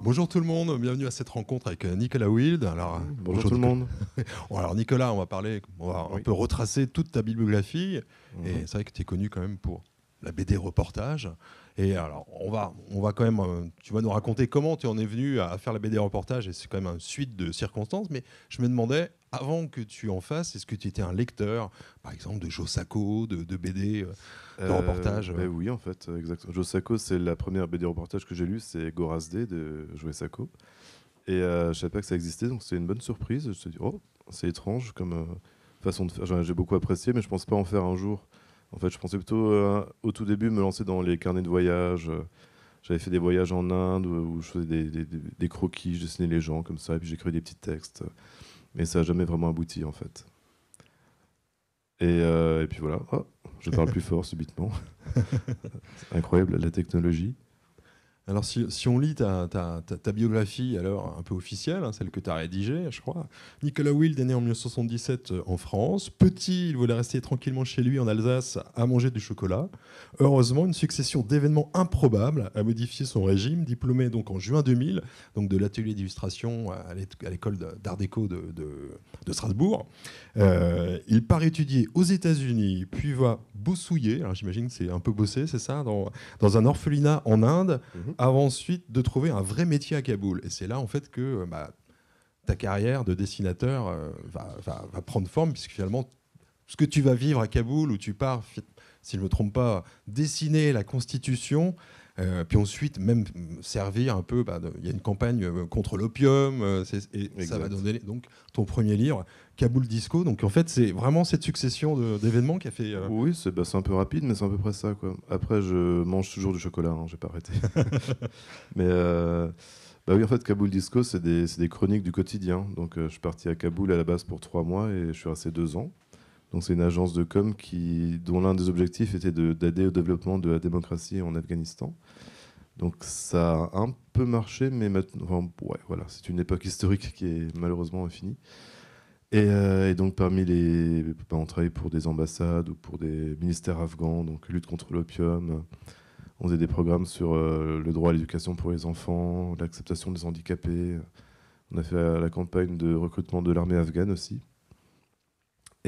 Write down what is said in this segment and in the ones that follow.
Bonjour tout le monde, bienvenue à cette rencontre avec Nicolas Wild. Alors, Bonjour tout le monde. Bon, alors Nicolas, on va un peu retracer toute ta bibliographie. Et c'est vrai que tu es connu quand même pour la BD reportage. Et alors, on va quand même, tu vas nous raconter comment tu en es venu à faire la BD reportage. Et c'est quand même une suite de circonstances. Mais je me demandais, avant que tu en fasses, est-ce que tu étais un lecteur, par exemple, de Joe Sacco, de BD, de reportage Oui, en fait, exactement. Joe Sacco, c'est la première BD reportage que j'ai lue, c'est Gorazde de Joe Sacco. Et je savais pas que ça existait, donc c'était une bonne surprise. Je me suis dit, oh, c'est étrange comme façon de faire. J'ai beaucoup apprécié, mais je pense pas en faire un jour. En fait, je pensais plutôt au tout début me lancer dans les carnets de voyage. J'avais fait des voyages en Inde où je faisais des croquis, je dessinais les gens comme ça, et puis j'écrivais des petits textes. Mais ça n'a jamais vraiment abouti, en fait. Et puis voilà, oh, je parle plus fort subitement. C'est incroyable, la technologie. Alors, si on lit ta biographie, alors un peu officielle, hein, celle que tu as rédigée, je crois, Nicolas Wild est né en 1977 en France. Petit, il voulait rester tranquillement chez lui en Alsace à manger du chocolat. Heureusement, une succession d'événements improbables a modifié son régime. Diplômé donc en juin 2000 donc de l'atelier d'illustration à l'école d'art déco de Strasbourg. Il part étudier aux États-Unis, puis va bossouiller. Alors j'imagine que c'est un peu bossé, c'est ça, dans un orphelinat en Inde, avant ensuite de trouver un vrai métier à Kaboul. Et c'est là en fait que ta carrière de dessinateur va prendre forme, puisque finalement, ce que tu vas vivre à Kaboul, où tu pars, si je ne me trompe pas, dessiner la Constitution, puis ensuite même servir un peu, il y a une campagne contre l'opium, et ça va donner donc ton premier livre, Kaboul Disco. Donc en fait, c'est vraiment cette succession d'événements qui a fait... Oui, c'est un peu rapide, mais c'est à peu près ça, quoi. Après, je mange toujours du chocolat, hein, j'ai pas arrêté. Mais oui, en fait, Kaboul Disco, c'est des chroniques du quotidien. Donc je suis parti à Kaboul à la base pour 3 mois et je suis resté 2 ans. Donc c'est une agence de com dont l'un des objectifs était d'aider au développement de la démocratie en Afghanistan. Donc ça a un peu marché, mais maintenant, enfin, ouais, voilà, c'est une époque historique qui est malheureusement finie. Et donc on travaille pour des ambassades ou pour des ministères afghans, donc lutte contre l'opium. On faisait des programmes sur le droit à l'éducation pour les enfants, l'acceptation des handicapés. On a fait la campagne de recrutement de l'armée afghane aussi.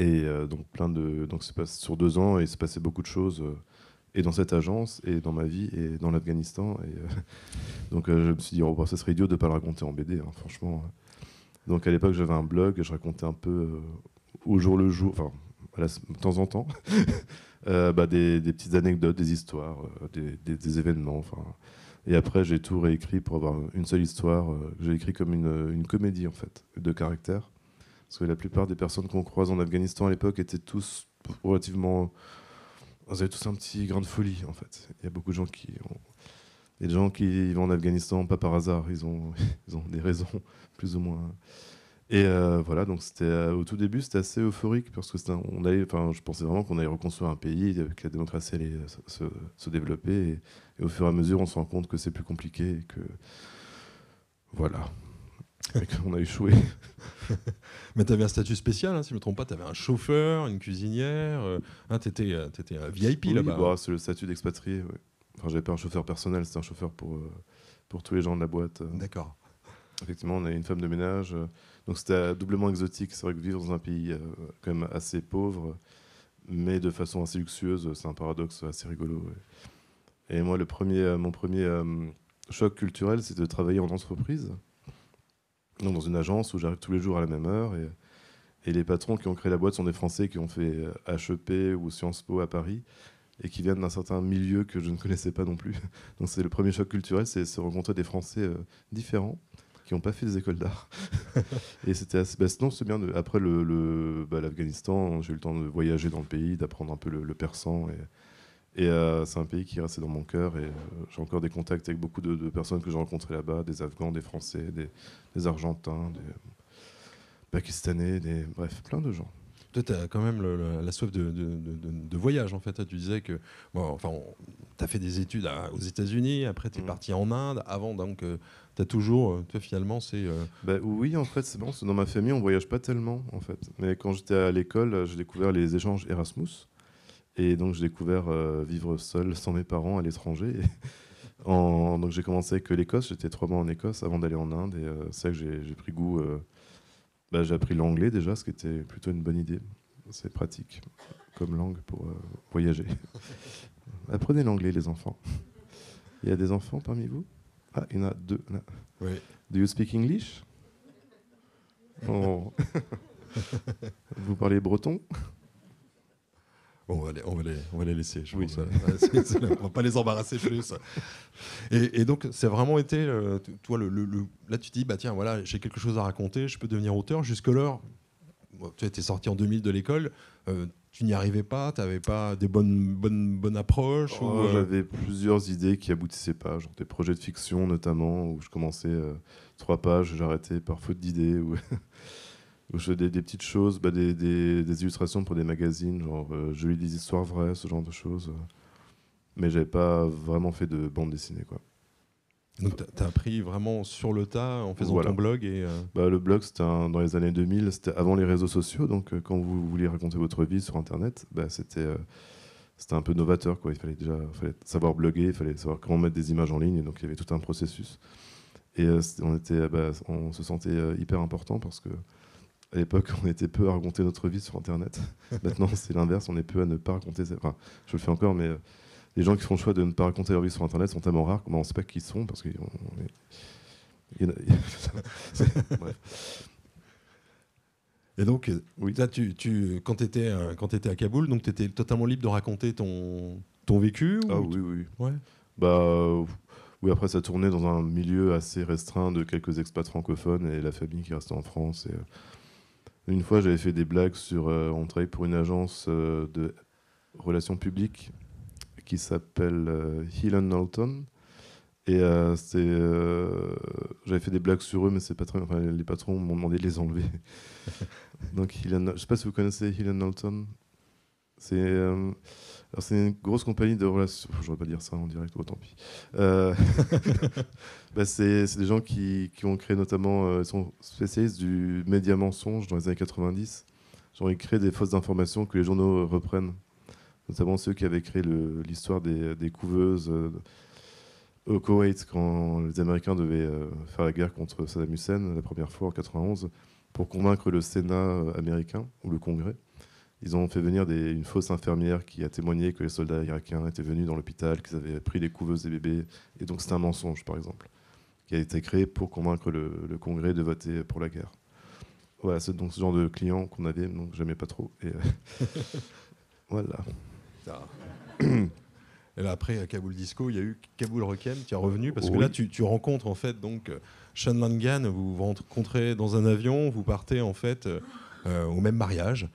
Et donc c'est passé sur 2 ans et il s'est passé beaucoup de choses et dans cette agence et dans ma vie et dans l'Afghanistan. Donc je me suis dit, oh, ça serait idiot de ne pas le raconter en BD, hein, franchement. Donc à l'époque j'avais un blog et je racontais un peu au jour le jour, enfin de temps en temps, des petites anecdotes, des histoires, des événements. Et après j'ai tout réécrit pour avoir une seule histoire. J'ai écrit comme une comédie en fait, de caractère. Parce que la plupart des personnes qu'on croise en Afghanistan à l'époque étaient tous relativement... Ils avaient tous un petit grain de folie, en fait. Il y a beaucoup de gens des gens qui vont en Afghanistan, pas par hasard. Ils ont des raisons, plus ou moins. Et voilà, donc au tout début, c'était assez euphorique, parce que je pensais vraiment qu'on allait reconstruire un pays, que la démocratie allait se développer. Et au fur et à mesure, on se rend compte que c'est plus compliqué et que... Voilà. Et qu'on a échoué. Mais tu avais un statut spécial, hein, si je ne me trompe pas. Tu avais un chauffeur, une cuisinière. Tu étais un VIP là-bas. Oui, c'est le statut d'expatrié. Ouais. Enfin, j'avais pas un chauffeur personnel, c'était un chauffeur pour tous les gens de la boîte. D'accord. Effectivement, on a une femme de ménage. Donc c'était doublement exotique. C'est vrai que vivre dans un pays quand même assez pauvre, mais de façon assez luxueuse, c'est un paradoxe assez rigolo. Ouais. Et moi, mon premier choc culturel, c'est de travailler en entreprise. Donc dans une agence où j'arrive tous les jours à la même heure et les patrons qui ont créé la boîte sont des Français qui ont fait HEP ou Sciences Po à Paris et qui viennent d'un certain milieu que je ne connaissais pas non plus. Donc c'est le premier choc culturel, c'est se rencontrer des Français différents qui n'ont pas fait des écoles d'art. Et c'était assez... sinon c'est bien. Après l'Afghanistan, j'ai eu le temps de voyager dans le pays, d'apprendre un peu le persan et c'est un pays qui est resté dans mon cœur et j'ai encore des contacts avec beaucoup de personnes que j'ai rencontrées là-bas, des Afghans, des Français, des Argentins, des Pakistanais, bref, plein de gens. Toi, tu as quand même la soif de voyage, en fait. Tu disais que tu as fait des études aux États-Unis, après tu es parti en Inde, avant, donc tu as toujours, toi, finalement, c'est... Oui, en fait, c'est bon, dans ma famille, on voyage pas tellement, en fait. Mais quand j'étais à l'école, j'ai découvert les échanges Erasmus. Et donc, j'ai découvert vivre seul, sans mes parents, à l'étranger. Donc j'ai commencé avec l'Écosse, j'étais 3 mois en Écosse avant d'aller en Inde, et c'est là que j'ai pris goût. J'ai appris l'anglais déjà, ce qui était plutôt une bonne idée. C'est pratique comme langue pour voyager. Apprenez l'anglais, les enfants. Il y a des enfants parmi vous? Ah, il y en a 2. Là. Oui. Do you speak English? Oh. Vous parlez breton? Bon, on va les laisser, je Oui. pense. On va pas les embarrasser plus. Et donc, c'est vraiment été, toi, là, tu te dis, bah tiens, voilà, j'ai quelque chose à raconter, je peux devenir auteur. Jusque-là, tu étais sorti en 2000 de l'école, tu n'y arrivais pas, tu n'avais pas des bonnes approches J'avais plusieurs idées qui aboutissaient pas, genre des projets de fiction notamment, où je commençais 3 pages, j'arrêtais par faute d'idées, où je faisais des petites choses, des illustrations pour des magazines, genre je lis des histoires vraies, ce genre de choses. Mais j'avais pas vraiment fait de bande dessinée, quoi. Donc, tu as appris vraiment sur le tas en faisant Voilà. ton blog Le blog, c'était dans les années 2000, c'était avant les réseaux sociaux, donc quand vous vouliez raconter votre vie sur Internet, c'était un peu novateur, quoi. Il fallait savoir bloguer, il fallait savoir comment mettre des images en ligne, et donc il y avait tout un processus. Et on se sentait hyper important parce que à l'époque, on était peu à raconter notre vie sur Internet. Maintenant, c'est l'inverse, on est peu à ne pas raconter. Enfin, je le fais encore, mais les gens qui font le choix de ne pas raconter leur vie sur Internet sont tellement rares qu'on ne sait pas qui ils sont parce qu'il y en a. Bref. Et donc, Oui. là, quand tu étais à Kaboul, donc tu étais totalement libre de raconter ton vécu Ah oui, oui. Ouais. Oui, après, ça tournait dans un milieu assez restreint de quelques expats francophones et la famille qui restait en France. Et, une fois, j'avais fait des blagues sur. On travaille pour une agence de relations publiques qui s'appelle Hill & Knowlton. Et j'avais fait des blagues sur eux, mais c'est pas très. Enfin, les patrons m'ont demandé de les enlever. Donc, je ne sais pas si vous connaissez Hill & Knowlton. C'est une grosse compagnie de relations. Je ne vais pas dire ça en direct, tant pis. C'est des gens qui ont créé notamment. Ils sont spécialistes du média mensonge dans les années 90. Genre, ils créent des fausses informations que les journaux reprennent. Notamment ceux qui avaient créé l'histoire des couveuses au Koweït quand les Américains devaient faire la guerre contre Saddam Hussein la première fois en 91 pour convaincre le Sénat américain ou le Congrès. Ils ont fait venir une fausse infirmière qui a témoigné que les soldats irakiens étaient venus dans l'hôpital, qu'ils avaient pris des couveuses des bébés. Et donc c'était un mensonge, par exemple, qui a été créé pour convaincre le Congrès de voter pour la guerre. Voilà, c'est donc ce genre de client qu'on avait, donc j'aimais pas trop. Et voilà. Et là, après, à Kaboul Disco, il y a eu Kaboul Requiem, tu es revenu, parce que Oui. là, tu rencontres en fait donc Sean Mangan, vous vous rencontrez dans un avion, vous partez en fait au même mariage.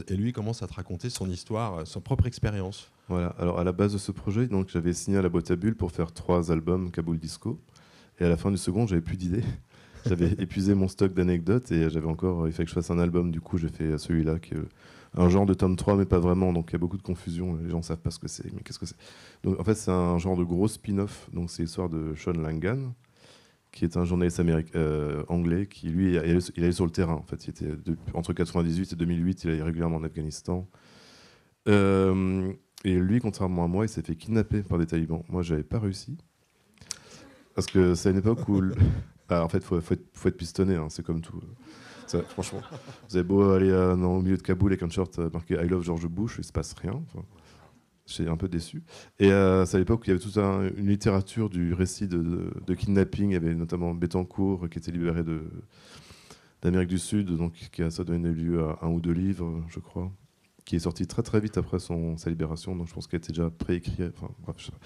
Et lui commence à te raconter son histoire, son propre expérience. Voilà. Alors à la base de ce projet, donc j'avais signé à la boîte à bulles pour faire 3 albums Kaboul Disco. Et à la fin du second, j'avais plus d'idées. J'avais épuisé mon stock d'anecdotes et il fallait que je fasse un album. Du coup, j'ai fait celui-là qui est un genre de tome 3, mais pas vraiment. Donc il y a beaucoup de confusion. Les gens ne savent pas ce que c'est. Mais qu'est-ce que c'est? Donc en fait, c'est un genre de gros spin-off. Donc c'est l'histoire de Sean Langan, qui est un journaliste anglais qui, lui, il allait sur le terrain. En fait, entre 1998 et 2008, il allait régulièrement en Afghanistan. Et lui, contrairement à moi, il s'est fait kidnapper par des talibans. Moi, j'avais pas réussi. Parce que c'est à une époque où... en fait, faut être pistonné, hein, c'est comme tout. Franchement, vous avez beau aller au milieu de Kaboul avec un short marqué I love George Bush, il se passe rien. Enfin, j'étais un peu déçu. Et c'est à l'époque où il y avait toute une littérature du récit de kidnapping. Il y avait notamment Bettencourt qui était libéré d'Amérique du Sud, donc ça donnait lieu à 1 ou 2 livres, je crois, qui est sorti très très vite après sa libération. Donc je pense qu'elle était déjà préécrit. Enfin, bref, je sais pas.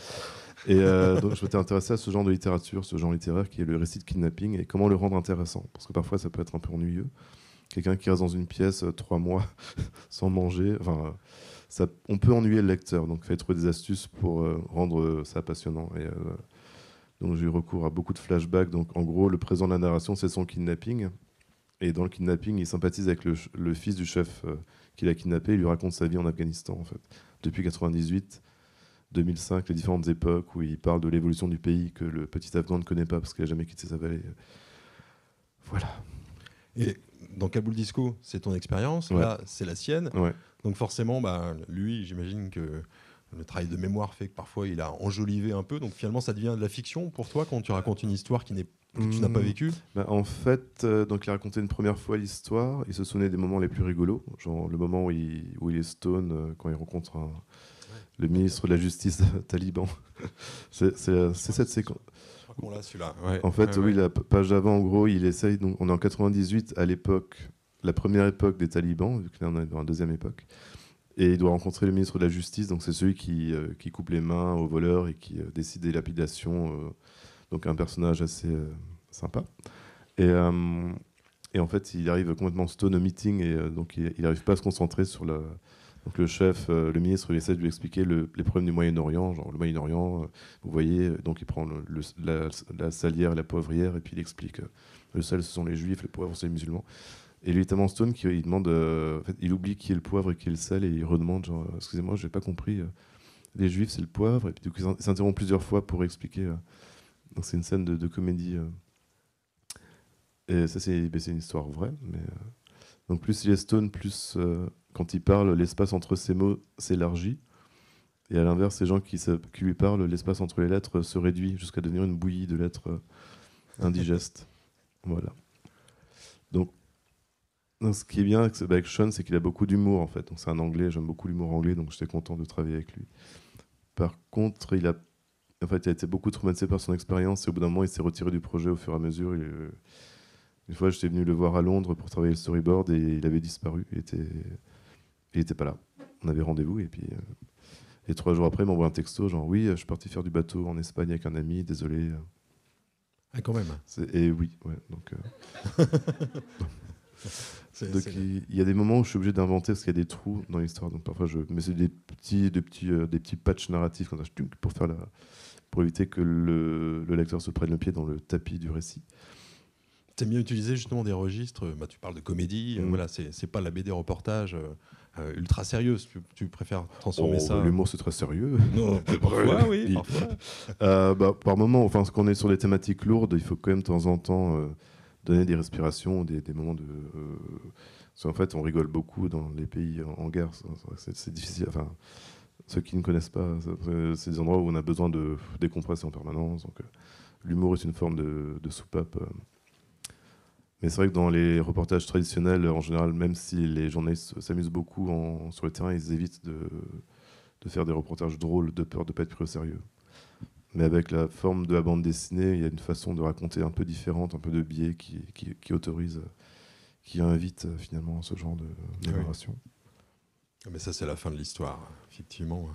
Et donc je m'étais intéressé à ce genre de littérature, ce genre littéraire qui est le récit de kidnapping et comment le rendre intéressant. Parce que parfois ça peut être un peu ennuyeux. Quelqu'un qui reste dans une pièce 3 mois sans manger, on peut ennuyer le lecteur. Donc il fallait trouver des astuces pour rendre ça passionnant. Et donc j'ai eu recours à beaucoup de flashbacks. Donc en gros, le présent de la narration, c'est son kidnapping. Et dans le kidnapping, il sympathise avec le fils du chef qui l'a kidnappé. Il lui raconte sa vie en Afghanistan, en fait, depuis 1998. 2005, les différentes époques où il parle de l'évolution du pays que le petit Afghan ne connaît pas parce qu'il n'a jamais quitté sa vallée. Voilà. Et dans Kaboul Disco, c'est ton expérience, ouais. Là, c'est la sienne. Ouais. Donc forcément, lui, j'imagine que le travail de mémoire fait que parfois il a enjolivé un peu. Donc finalement, ça devient de la fiction pour toi quand tu racontes une histoire que tu n'as pas vécue. En fait, donc il a raconté une première fois l'histoire. Il se souvenait des moments les plus rigolos, genre le moment où il est stone quand il rencontre le ministre de la Justice taliban. C'est cette séquence. Je crois qu'on l'a celui-là. Ouais. En fait, oui, la page d'avant, en gros, il essaye. Donc, on est en 98 à l'époque, la première époque des talibans, vu que là on est dans la deuxième époque. Et il doit rencontrer le ministre de la Justice, donc c'est celui qui coupe les mains aux voleurs et qui décide des lapidations. Donc un personnage assez sympa. Et en fait, il arrive complètement stone au meeting et donc il n'arrive pas à se concentrer sur la. Donc le chef, le ministre, il essaie de lui expliquer les problèmes du Moyen-Orient. Genre le Moyen-Orient, vous voyez, donc il prend la salière et la poivrière et puis il explique. Le sel, ce sont les juifs, le poivre, c'est les musulmans. Et lui est tellement stone qu'il demande, en fait, il oublie qui est le poivre et qui est le sel et il redemande genre, excusez-moi, j'ai pas compris. Les juifs, c'est le poivre. Et puis du coup, il s'interrompt plusieurs fois pour expliquer. Donc c'est une scène de comédie. Et ça, c'est une histoire vraie. Mais, donc plus il est stone, plus quand il parle, l'espace entre ses mots s'élargit. Et à l'inverse, les gens qui lui parlent, l'espace entre les lettres se réduit jusqu'à devenir une bouillie de lettres indigestes. Voilà. Donc, ce qui est bien avec Sean, c'est qu'il a beaucoup d'humour en fait. Donc c'est un Anglais, j'aime beaucoup l'humour anglais, donc j'étais content de travailler avec lui. Par contre, il a été beaucoup traumatisé par son expérience et au bout d'un moment, il s'est retiré du projet au fur et à mesure. Une fois, j'étais venu le voir à Londres pour travailler le storyboard et il avait disparu. Il était pas là. On avait rendez-vous et puis et 3 jours après, il m'envoie un texto genre oui, je suis parti faire du bateau en Espagne avec un ami, désolé. Ah, quand même. Et oui, ouais. Donc, donc il y a des moments où je suis obligé d'inventer parce qu'il y a des trous dans l'histoire. Donc parfois, mais c'est des petits patchs narratifs comme ça, pour éviter que le lecteur se prenne le pied dans le tapis du récit. T'aimes bien utiliser justement des registres, tu parles de comédie, voilà, c'est pas la BD reportage ultra sérieuse, tu préfères transformer ça. L'humour c'est très sérieux. Non, parfois, oui, parfois. Par moment, enfin, quand on est sur des thématiques lourdes, il faut quand même de temps en temps donner des respirations, des moments de. Parce qu'en fait, on rigole beaucoup dans les pays en guerre, c'est difficile. Enfin, ceux qui ne connaissent pas, c'est des endroits où on a besoin de décompresser en permanence. Donc, l'humour est une forme de soupape. Mais c'est vrai que dans les reportages traditionnels, en général, même si les journalistes s'amusent beaucoup sur le terrain, ils évitent de faire des reportages drôles de peur de ne pas être pris au sérieux. Mais avec la forme de la bande dessinée, il y a une façon de raconter un peu différente, un peu de biais qui autorise, qui invite finalement ce genre de narration. Mais ça, c'est la fin de l'histoire, effectivement.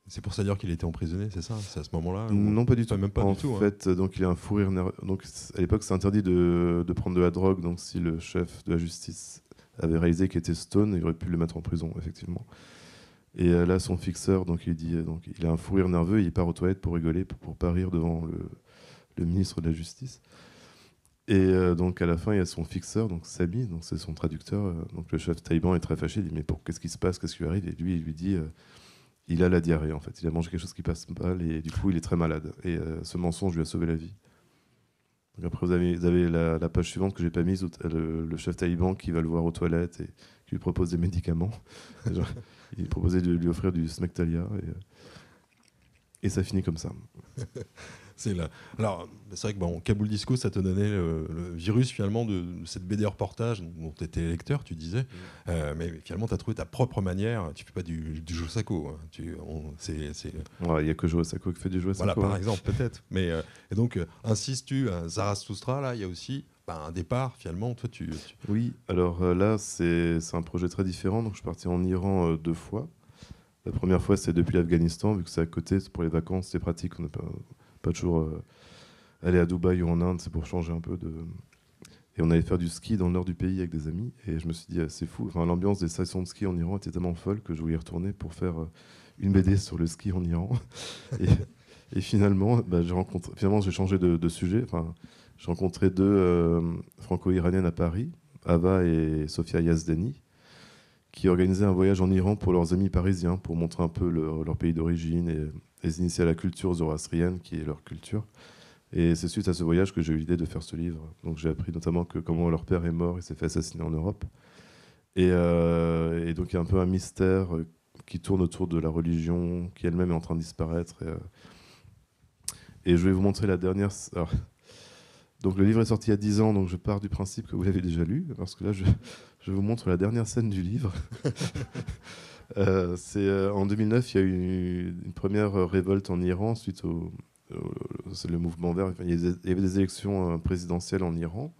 C'est pour ça dire qu'il a été emprisonné, c'est ça? C'est à ce moment-là? Non, pas du tout. Même pas en du tout, fait, donc il a un fou rire nerveux. Donc à l'époque, c'est interdit de prendre de la drogue. Donc si le chef de la justice avait réalisé qu'il était stone, il aurait pu le mettre en prison, effectivement. Et là, son fixeur, donc il dit, donc il a un fou rire nerveux, et il part aux toilettes pour rigoler, pour pas rire devant le ministre de la Justice. Et donc à la fin, il y a son fixeur, donc Sami, donc c'est son traducteur. Donc le chef taliban est très fâché, il dit mais qu'est-ce qui se passe, qu'est-ce qui lui arrive? Et lui, il lui dit il a la diarrhée en fait, il a mangé quelque chose qui passe mal et du coup il est très malade. Et ce mensonge lui a sauvé la vie. Donc après vous avez la page suivante que j'ai pas mise, le chef taliban qui va le voir aux toilettes et qui lui propose des médicaments. Genre, il proposait de lui offrir du Smectalia et ça finit comme ça. Alors, c'est vrai que Kaboul Disco, ça te donnait le virus finalement de cette BD reportage dont tu étais lecteur, tu disais. Mais finalement, tu as trouvé ta propre manière. Tu fais pas du Josako. Hein. Il n'y a que Josako qui fait du Josako. Voilà, par exemple, peut-être. Mais, et donc, insistes-tu à Zarathustra, là, il y a aussi un départ finalement. Toi, Oui, alors là, c'est un projet très différent. Donc, je suis parti en Iran 2 fois. La première fois, c'est depuis l'Afghanistan, vu que c'est à côté, c'est pour les vacances, c'est pratique. On n'a pas toujours aller à Dubaï ou en Inde, c'est pour changer un peu de. Et on allait faire du ski dans le nord du pays avec des amis. Et je me suis dit, c'est fou. Enfin, l'ambiance des stations de ski en Iran était tellement folle que je voulais y retourner pour faire une BD sur le ski en Iran. et finalement, j'ai changé de sujet. Enfin, j'ai rencontré 2 franco-iraniennes à Paris, Ava et Sofia Yazdani, qui organisaient un voyage en Iran pour leurs amis parisiens, pour montrer un peu leur pays d'origine et les initier à la culture zoroastrienne, qui est leur culture. Et c'est suite à ce voyage que j'ai eu l'idée de faire ce livre. Donc j'ai appris notamment comment leur père est mort et s'est fait assassiner en Europe. Et donc il y a un peu un mystère qui tourne autour de la religion, qui elle-même est en train de disparaître. Et je vais vous montrer la dernière. Alors, donc le livre est sorti il y a 10 ans, donc je pars du principe que vous l'avez déjà lu, parce que là, je vous montre la dernière scène du livre. En 2009, il y a eu une première révolte en Iran suite c'est le mouvement vert. Enfin, il y avait des élections présidentielles en Iran,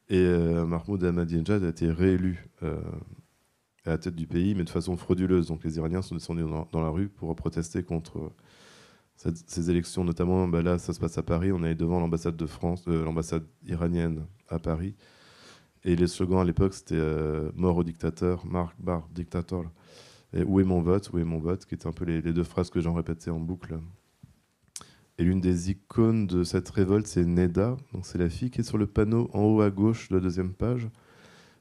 et Mahmoud Ahmadinejad a été réélu à la tête du pays, mais de façon frauduleuse. Donc les Iraniens sont descendus dans la rue pour protester contre ces élections, notamment. Là, ça se passe à Paris. On est devant l'ambassade de France, l'ambassade iranienne à Paris. Et les slogans à l'époque, c'était mort au dictateur, Marc Bar, dictateur. Et où est mon vote, qui étaient un peu les deux phrases que j'en répétais en boucle. Et l'une des icônes de cette révolte, c'est Neda. Donc c'est la fille qui est sur le panneau en haut à gauche de la deuxième page.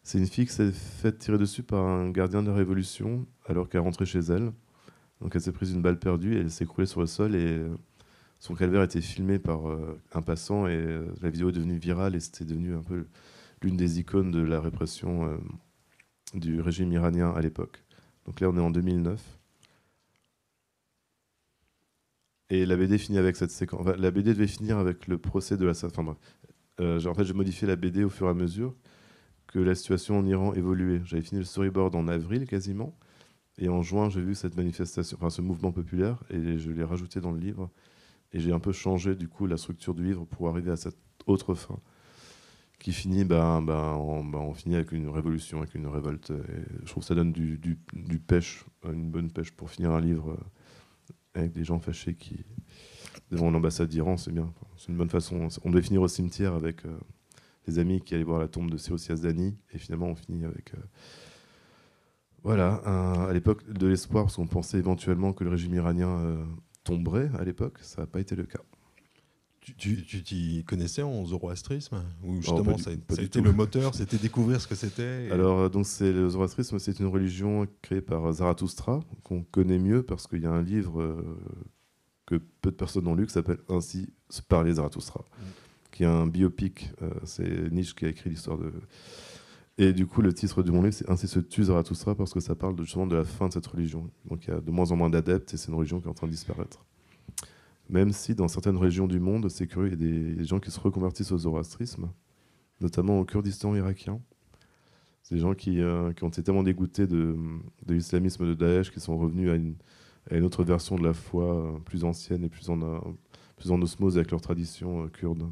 C'est une fille qui s'est faite tirer dessus par un gardien de la Révolution alors qu'elle rentrait chez elle. Donc elle s'est prise une balle perdue et elle s'est écroulée sur le sol, et son calvaire a été filmé par un passant, et la vidéo est devenue virale et c'était devenu un peu l'une des icônes de la répression du régime iranien à l'époque. Donc là on est en 2009. Et la BD finit avec cette séquence. Enfin, la BD devait finir avec le procès de l'assassin. Enfin, bref. En fait, j'ai modifié la BD au fur et à mesure que la situation en Iran évoluait. J'avais fini le storyboard en avril quasiment. Et en juin, j'ai vu cette manifestation, enfin ce mouvement populaire, et je l'ai rajouté dans le livre. Et j'ai un peu changé du coup la structure du livre pour arriver à cette autre fin, qui finit, on finit avec une révolution, avec une révolte. Et je trouve que ça donne du pêche, une bonne pêche pour finir un livre avec des gens fâchés qui devant l'ambassade d'Iran, c'est bien. C'est une bonne façon. On devait finir au cimetière avec des amis qui allaient voir la tombe de Seouz Yazdani, et finalement on finit avec à l'époque de l'espoir, parce qu'on pensait éventuellement que le régime iranien tomberait à l'époque. Ça n'a pas été le cas. Tu t'y connaissais en zoroastrisme, ou justement pas ça a du été tout. le moteur, c'était découvrir ce que c'était Alors, donc le zoroastrisme, c'est une religion créée par Zarathustra, qu'on connaît mieux parce qu'il y a un livre que peu de personnes ont lu qui s'appelle Ainsi se parlait Zarathustra, qui est un biopic. C'est Nietzsche qui a écrit l'histoire de... Et du coup, le titre de mon livre, c'est Ainsi se tue Zarathustra, parce que ça parle justement de la fin de cette religion. Donc il y a de moins en moins d'adeptes, et c'est une religion qui est en train de disparaître. Même si dans certaines régions du monde, c'est curieux, il y a des gens qui se reconvertissent au zoroastrisme, notamment au Kurdistan irakien. C'est des gens qui ont été tellement dégoûtés de l'islamisme de Daesh, qui sont revenus à une autre version de la foi, plus ancienne et plus en osmose avec leur tradition kurde.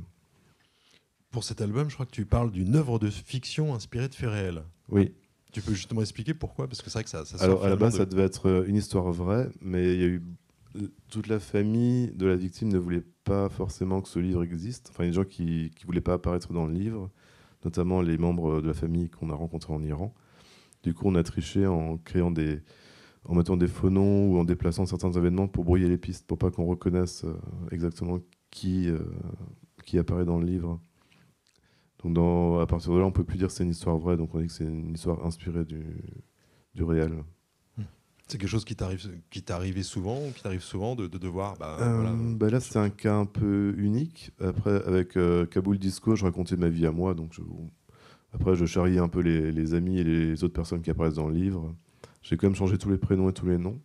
Pour cet album, je crois que tu parles d'une œuvre de fiction inspirée de faits réels. Oui. Tu peux justement expliquer pourquoi? Parce que c'est vrai que ça sort. Alors, à la base, ça devait être une histoire vraie, mais il y a eu... Toute la famille de la victime ne voulait pas forcément que ce livre existe. Enfin, il y a des gens qui ne voulaient pas apparaître dans le livre, notamment les membres de la famille qu'on a rencontrés en Iran. Du coup, on a triché en mettant des faux noms ou en déplaçant certains événements pour brouiller les pistes, pour pas qu'on reconnaisse exactement qui apparaît dans le livre. Donc à partir de là, on peut plus dire que c'est une histoire vraie, donc on dit que c'est une histoire inspirée du réel. C'est quelque chose qui t'arrive souvent de devoir... Là, c'était un cas un peu unique. Après, avec Kaboul Disco, je racontais ma vie à moi, donc après, je charriais un peu les amis et les autres personnes qui apparaissent dans le livre. J'ai quand même changé tous les prénoms et tous les noms.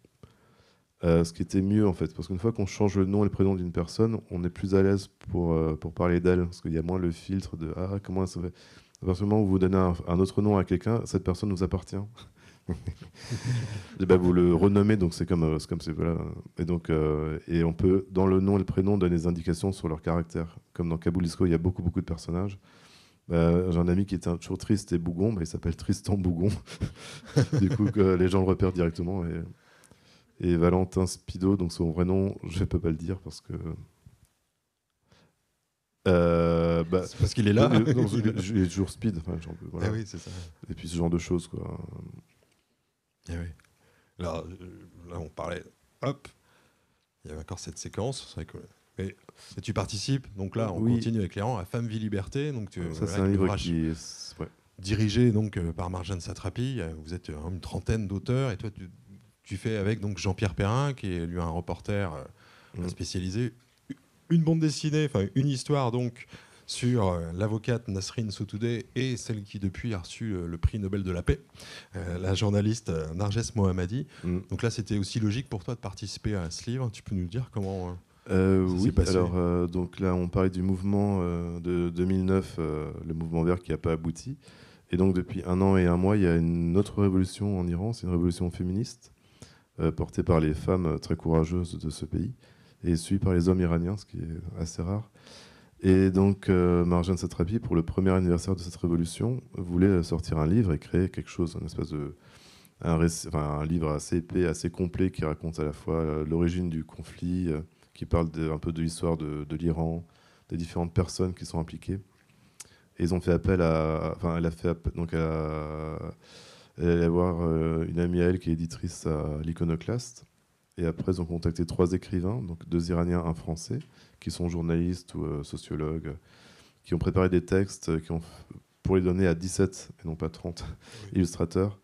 Ce qui était mieux, en fait, parce qu'une fois qu'on change le nom et le prénom d'une personne, on est plus à l'aise pour parler d'elle, parce qu'il y a moins le filtre de « Ah, comment elle se fait ?» À partir du moment où vous donnez un autre nom à quelqu'un, cette personne nous appartient. Et vous le renommez, donc c'est comme voilà. Et donc et on peut, dans le nom et le prénom, donner des indications sur leur caractère. Comme dans Kaboul Disco, il y a beaucoup de personnages. J'ai un ami qui était toujours triste et bougon, il s'appelle Tristan Bougon. Du coup, les gens le repèrent directement. Et Valentin Spido, donc son vrai nom, je ne peux pas le dire parce que... c'est parce qu'il est là. Il est toujours speed. Enfin, voilà. Ah oui, c'est ça. Et puis ce genre de choses, quoi. Ah oui. Là, on parlait. Hop. Il y avait encore cette séquence. C'est vrai que... Et tu participes. Donc là, on continue avec Léran à Femme, Vie, Liberté. Donc ça, c'est un livre qui est dirigé donc par Marjane Satrapi. Vous êtes une trentaine d'auteurs, et toi, tu fais avec donc Jean-Pierre Perrin, qui est lui un reporter spécialisé, une bande dessinée, enfin une histoire donc sur l'avocate Nasrin Sotoudeh et celle qui depuis a reçu le prix Nobel de la paix, la journaliste Narges Mohammadi. Donc là, c'était aussi logique pour toi de participer à ce livre. Tu peux nous dire comment ça s'est Oui, passé? alors donc là on parlait du mouvement de 2009, le mouvement vert qui n'a pas abouti. Et donc depuis 1 an et 1 mois, il y a une autre révolution en Iran, c'est une révolution féministe portée par les femmes très courageuses de ce pays et suivie par les hommes iraniens, ce qui est assez rare. Et donc Marjane Satrapi, pour le premier anniversaire de cette révolution, voulait sortir un livre et créer quelque chose, une espèce de un livre assez épais, assez complet qui raconte à la fois l'origine du conflit, qui parle un peu de l'histoire de l'Iran, des différentes personnes qui sont impliquées. Et ils ont fait appel à. Enfin, elle a fait donc elle allait voir une amie à elle qui est éditrice à l'Iconoclaste. Et après, ils ont contacté 3 écrivains, donc 2 Iraniens, un Français, qui sont journalistes ou sociologues, qui ont préparé des textes pour les donner à 17, et non pas 30, illustrateurs,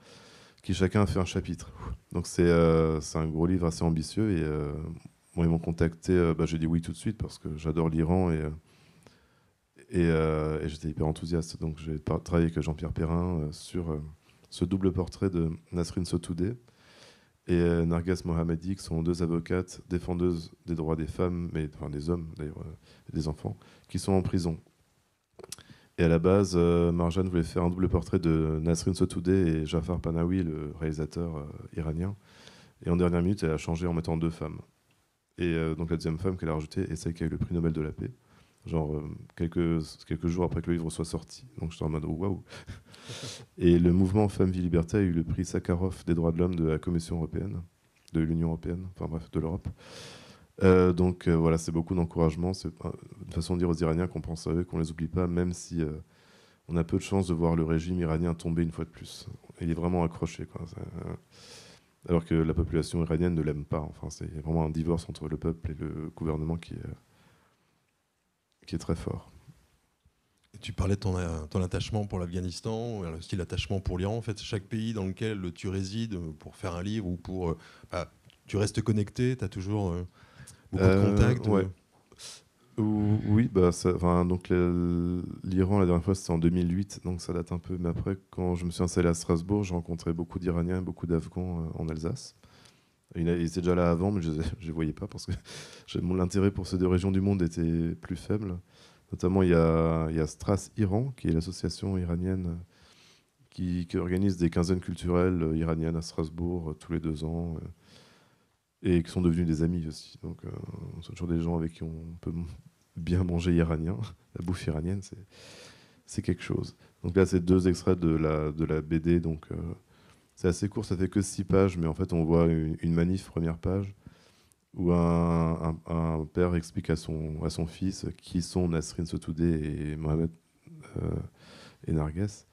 qui chacun a fait un chapitre. Donc c'est un gros livre assez ambitieux. Et bon, ils m'ont contacté, j'ai dit oui tout de suite parce que j'adore l'Iran et j'étais hyper enthousiaste. Donc j'ai travaillé avec Jean-Pierre Perrin sur ce double portrait de Nasrin Sotoudeh et Narges Mohammadi, qui sont 2 avocates défendeuses des droits des femmes, enfin des hommes d'ailleurs, et des enfants, qui sont en prison. Et à la base, Marjane voulait faire un double portrait de Nasrin Sotoudeh et Jafar Panahi, le réalisateur iranien. Et en dernière minute, elle a changé en mettant 2 femmes. Et donc la deuxième femme qu'elle a rajoutée est celle qui a eu le prix Nobel de la paix, genre quelques jours après que le livre soit sorti. Donc j'étais en mode waouh. Et le mouvement Femmes, Vie, Liberté a eu le prix Sakharov des droits de l'homme de la Commission européenne, de l'Union européenne, enfin bref, de l'Europe. Donc voilà, c'est beaucoup d'encouragement. C'est une façon de dire aux Iraniens qu'on pense à eux, qu'on les oublie pas, même si on a peu de chance de voir le régime iranien tomber une fois de plus. Il est vraiment accroché, quoi. Alors que la population iranienne ne l'aime pas. Enfin, c'est vraiment un divorce entre le peuple et le gouvernement qui est très fort. Et tu parlais de ton attachement pour l'Afghanistan, aussi l'attachement pour l'Iran. En fait, chaque pays dans lequel tu résides pour faire un livre ou pour... tu restes connecté, tu as toujours beaucoup de contacts. Ouais. Oui, donc l'Iran, la dernière fois, c'était en 2008, donc ça date un peu. Mais après, quand je me suis installé à Strasbourg, j'ai rencontré beaucoup d'Iraniens et beaucoup d'Afghans en Alsace. Ils étaient déjà là avant, mais je ne les voyais pas parce que l'intérêt pour ces 2 régions du monde était plus faible. Notamment, il y a Stras Iran, qui est l'association iranienne qui organise des quinzaines culturelles iraniennes à Strasbourg tous les 2 ans. Et qui sont devenus des amis aussi. Donc, c'est toujours des gens avec qui on peut bien manger iranien. La bouffe iranienne, c'est quelque chose. Donc là, c'est 2 extraits de la BD. Donc, c'est assez court, ça fait que 6 pages, mais en fait, on voit une manif, première page, où un père explique à son fils qui sont Nasrin Sotoudeh et Mohamed et Narges.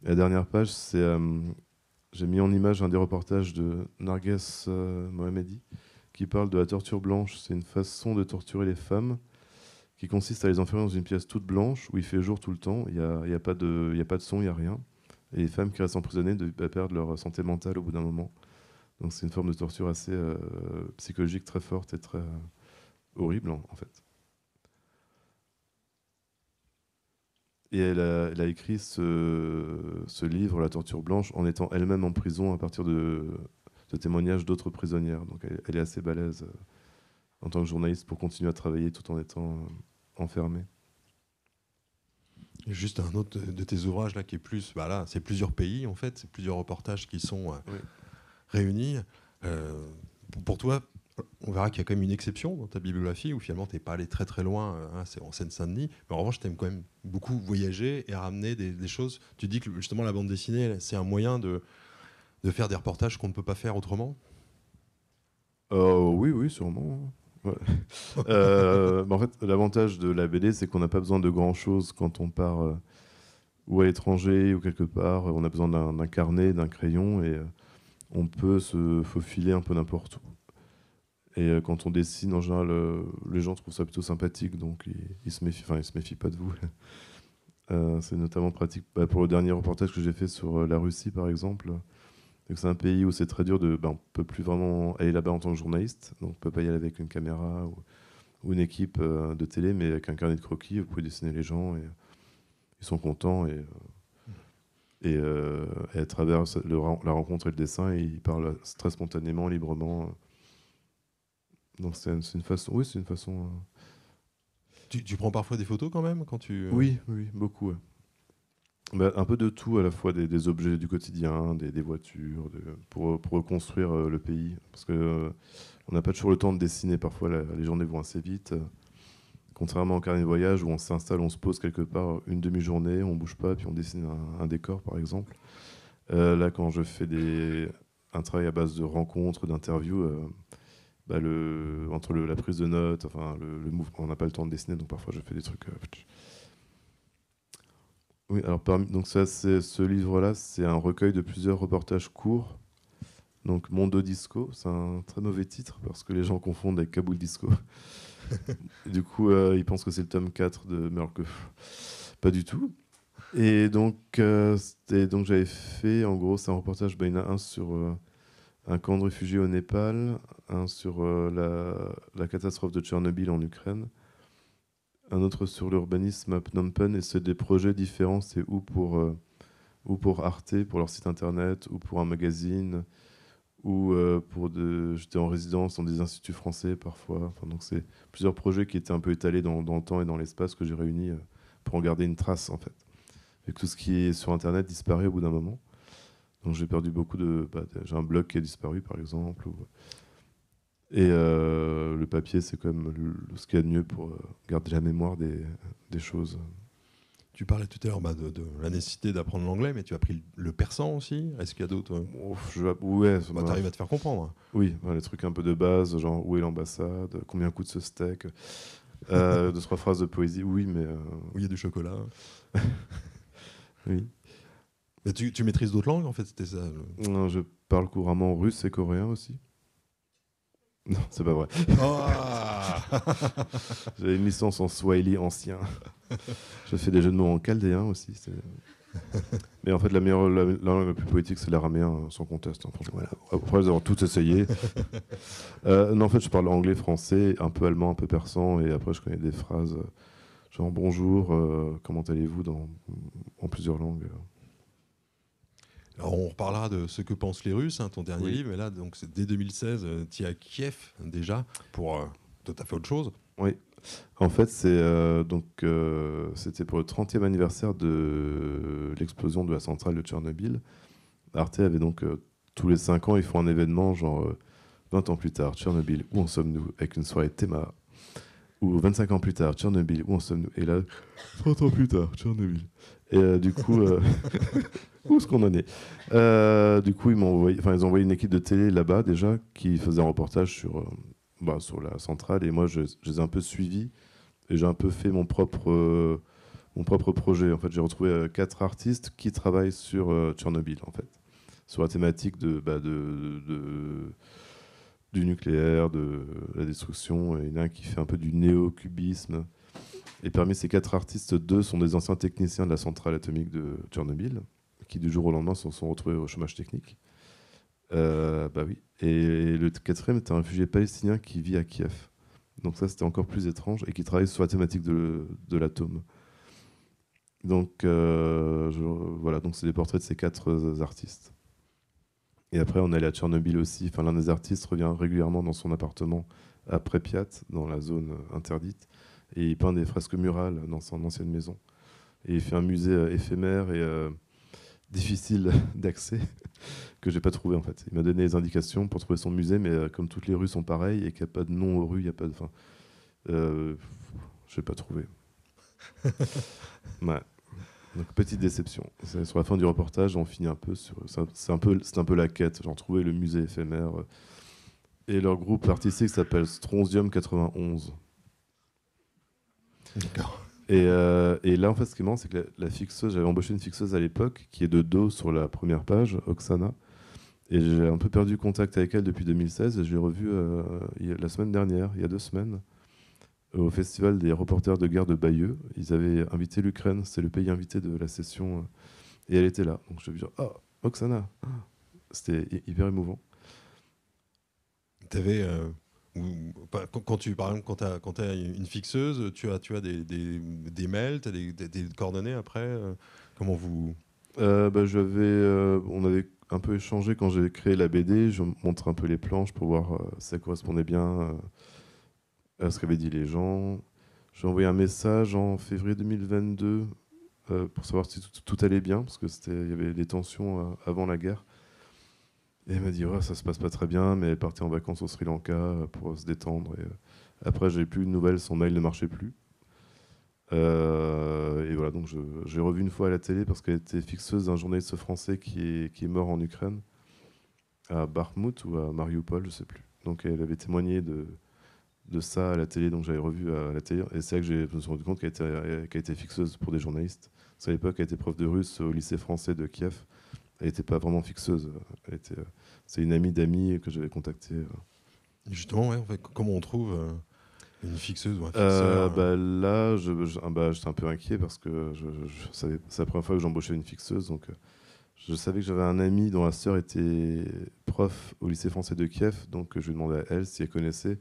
La dernière page, c'est... j'ai mis en image un des reportages de Narges Mohammadi qui parle de la torture blanche. C'est une façon de torturer les femmes qui consiste à les enfermer dans une pièce toute blanche où il fait jour tout le temps. Il n'y a pas de son, il n'y a rien. Et les femmes qui restent emprisonnées perdent leur santé mentale au bout d'un moment. Donc c'est une forme de torture assez psychologique très forte et très horrible en fait. Et elle a écrit ce livre, La torture blanche, en étant elle-même en prison à partir de témoignages d'autres prisonnières. Donc elle est assez balèze en tant que journaliste pour continuer à travailler tout en étant enfermée. Juste un autre de tes ouvrages là qui est plus, là, c'est plusieurs pays en fait, c'est plusieurs reportages qui sont réunis. Pour toi, on verra qu'il y a quand même une exception dans ta bibliographie où finalement tu n'es pas allé très très loin, c'est en Seine-Saint-Denis, mais en revanche tu aimes quand même beaucoup voyager et ramener des choses. Tu dis que justement la bande dessinée c'est un moyen de faire des reportages qu'on ne peut pas faire autrement. Oui, sûrement. Ouais. En fait, l'avantage de la BD, c'est qu'on n'a pas besoin de grand-chose quand on part ou à l'étranger ou quelque part. On a besoin d'un carnet, d'un crayon et on peut se faufiler un peu n'importe où. Et quand on dessine, en général, les gens trouvent ça plutôt sympathique, donc ils se méfient pas de vous. C'est notamment pratique pour le dernier reportage que j'ai fait sur la Russie, par exemple. Donc c'est un pays où c'est très dur on peut plus vraiment aller là-bas en tant que journaliste, donc on peut pas y aller avec une caméra ou une équipe de télé, mais avec un carnet de croquis, vous pouvez dessiner les gens et ils sont contents. Et à travers la rencontre et le dessin, ils parlent très spontanément, librement. Donc c'est une façon. Oui, c'est une façon. Tu prends parfois des photos quand même quand tu... Oui, oui, beaucoup. Ouais. Bah, un peu de tout, à la fois des objets du quotidien, des voitures, pour reconstruire le pays. Parce que on n'a pas toujours le temps de dessiner. Parfois, les journées vont assez vite. Contrairement au carnet de voyage où on s'installe, on se pose quelque part une demi-journée, on bouge pas, puis on dessine un décor, par exemple. Là, quand je fais un travail à base de rencontres, d'interviews, bah, entre la prise de notes, enfin, le mouvement, on n'a pas le temps de dessiner, donc parfois je fais des trucs. Oui, alors donc ce livre-là, c'est un recueil de plusieurs reportages courts. Donc Mondo Disco, c'est un très mauvais titre parce que les gens confondent avec Kaboul Disco. Du coup, ils pensent que c'est le tome 4 de Merle. Pas du tout. Et donc, j'avais fait, en gros, c'est un reportage, il y en a un sur un camp de réfugiés au Népal, un sur la catastrophe de Tchernobyl en Ukraine, un autre sur l'urbanisme à Phnom Penh, et c'est des projets différents, c'est ou pour Arte, pour leur site internet, ou pour un magazine, ou j'étais en résidence dans des instituts français parfois. Enfin, donc c'est plusieurs projets qui étaient un peu étalés dans le temps et dans l'espace que j'ai réunis pour en garder une trace en fait. Et que tout ce qui est sur internet disparaît au bout d'un moment. Donc j'ai perdu beaucoup j'ai un blog qui a disparu par exemple. Et le papier c'est quand même ce qu'il y a de mieux pour garder la mémoire des choses. Tu parlais tout à l'heure de la nécessité d'apprendre l'anglais, mais tu as pris le persan aussi. Est-ce qu'il y a d'autres... Ouais, Tu arrives à te faire comprendre. Oui, les trucs un peu de base, genre où est l'ambassade, combien coûte ce steak, 2-3 phrases de poésie, oui, mais... Où il y a du chocolat. Oui. Mais tu maîtrises d'autres langues, en fait, c'était ça Non, je parle couramment russe et coréen aussi. Non, c'est pas vrai. J'ai une licence en swahili ancien. Je fais des jeux de mots en chaldéen aussi. Mais en fait, la langue la plus poétique, c'est l'araméen, sans conteste. Hein, voilà. Après avoir tout essayé. Non, en fait, je parle anglais, français, un peu allemand, un peu persan, et après, je connais des phrases genre bonjour, comment allez-vous en plusieurs langues. Alors on reparlera de ce que pensent les Russes, ton dernier Oui. livre, mais là, donc, c'est dès 2016, tu es à Kiev déjà, pour tout à fait autre chose. Oui. En fait, c'était pour le 30e anniversaire de l'explosion de la centrale de Tchernobyl. Arte avait donc, tous les 5 ans, ils font un événement, genre 20 ans plus tard, Tchernobyl, où en sommes-nous, avec une soirée théma. Ou 25 ans plus tard, Tchernobyl, où en sommes-nous? Et là, 30 ans plus tard, Tchernobyl. Et du coup, où est-ce qu'on en est? Du coup, ils ont envoyé une équipe de télé là-bas déjà qui faisait un reportage sur la centrale. Et moi, je les ai un peu suivis et j'ai un peu fait mon propre projet. En fait, j'ai retrouvé 4 artistes qui travaillent sur Tchernobyl, en fait, sur la thématique du nucléaire, de la destruction. Et il y en a un qui fait un peu du néo-cubisme. Et parmi ces 4 artistes, 2 sont des anciens techniciens de la centrale atomique de Tchernobyl, qui du jour au lendemain se sont retrouvés au chômage technique. Oui. Et le 4e est un réfugié palestinien qui vit à Kiev. Donc ça, c'était encore plus étrange, et qui travaille sur la thématique de l'atome. Donc voilà, donc c'est des portraits de ces 4 artistes. Et après, on est allé à Tchernobyl aussi. Enfin, l'un des artistes revient régulièrement dans son appartement à Pripyat, dans la zone interdite, et il peint des fresques murales dans son ancienne maison. Et il fait un musée éphémère et difficile d'accès que j'ai pas trouvé en fait. Il m'a donné les indications pour trouver son musée, mais comme toutes les rues sont pareilles et qu'il n'y a pas de nom aux rues, il y a pas de. Je n'ai pas trouvé. Ouais. Donc petite déception. Sur la fin du reportage, on finit un peu sur. C'est un peu la quête. J'ai trouvé le musée éphémère. Et leur groupe artistique s'appelle Strontium 91. D'accord. Et là, en fait, ce qui est marrant, c'est que la fixeuse, j'avais embauché une fixeuse à l'époque qui est de dos sur la première page, Oksana. Et j'ai un peu perdu contact avec elle depuis 2016. Et je l'ai revue la semaine dernière, il y a 2 semaines, au festival des reporters de guerre de Bayeux. Ils avaient invité l'Ukraine, c'est le pays invité de la session. Et elle était là. Donc je me suis dit, oh, Oksana. C'était hyper émouvant. Tu avais Quand tu, par exemple, quand tu as une fixeuse, tu as des mails, tu as des coordonnées après comment vous... On avait un peu échangé quand j'ai créé la BD. Je montre un peu les planches pour voir si ça correspondait bien à ce qu'avaient dit les gens. J'ai envoyé un message en février 2022 pour savoir si tout allait bien, parce il y avait des tensions avant la guerre. Et elle m'a dit ouais, ça se passe pas très bien, mais elle partait en vacances au Sri Lanka pour se détendre. Après, j'ai plus de nouvelles, son mail ne marchait plus. Et voilà, donc j'ai revu une fois à la télé parce qu'elle était fixeuse d'un journaliste français qui est mort en Ukraine, à Bakhmut ou à Mariupol, je sais plus. Donc elle avait témoigné de ça à la télé, donc j'avais revu à la télé. Et c'est là que je me suis rendu compte qu'elle était fixeuse pour des journalistes. Parce qu'à l'époque, elle était prof de russe au lycée français de Kiev. Elle n'était pas vraiment fixeuse. C'est une amie d'amis que j'avais contactée. Justement, ouais, en fait, comment on trouve une fixeuse ou un fixeur Là, j'étais un peu inquiet parce que c'est la première fois que j'embauchais une fixeuse. Donc, je savais que j'avais un ami dont la sœur était prof au lycée français de Kiev. Donc, je lui demandais à elle si elle connaissait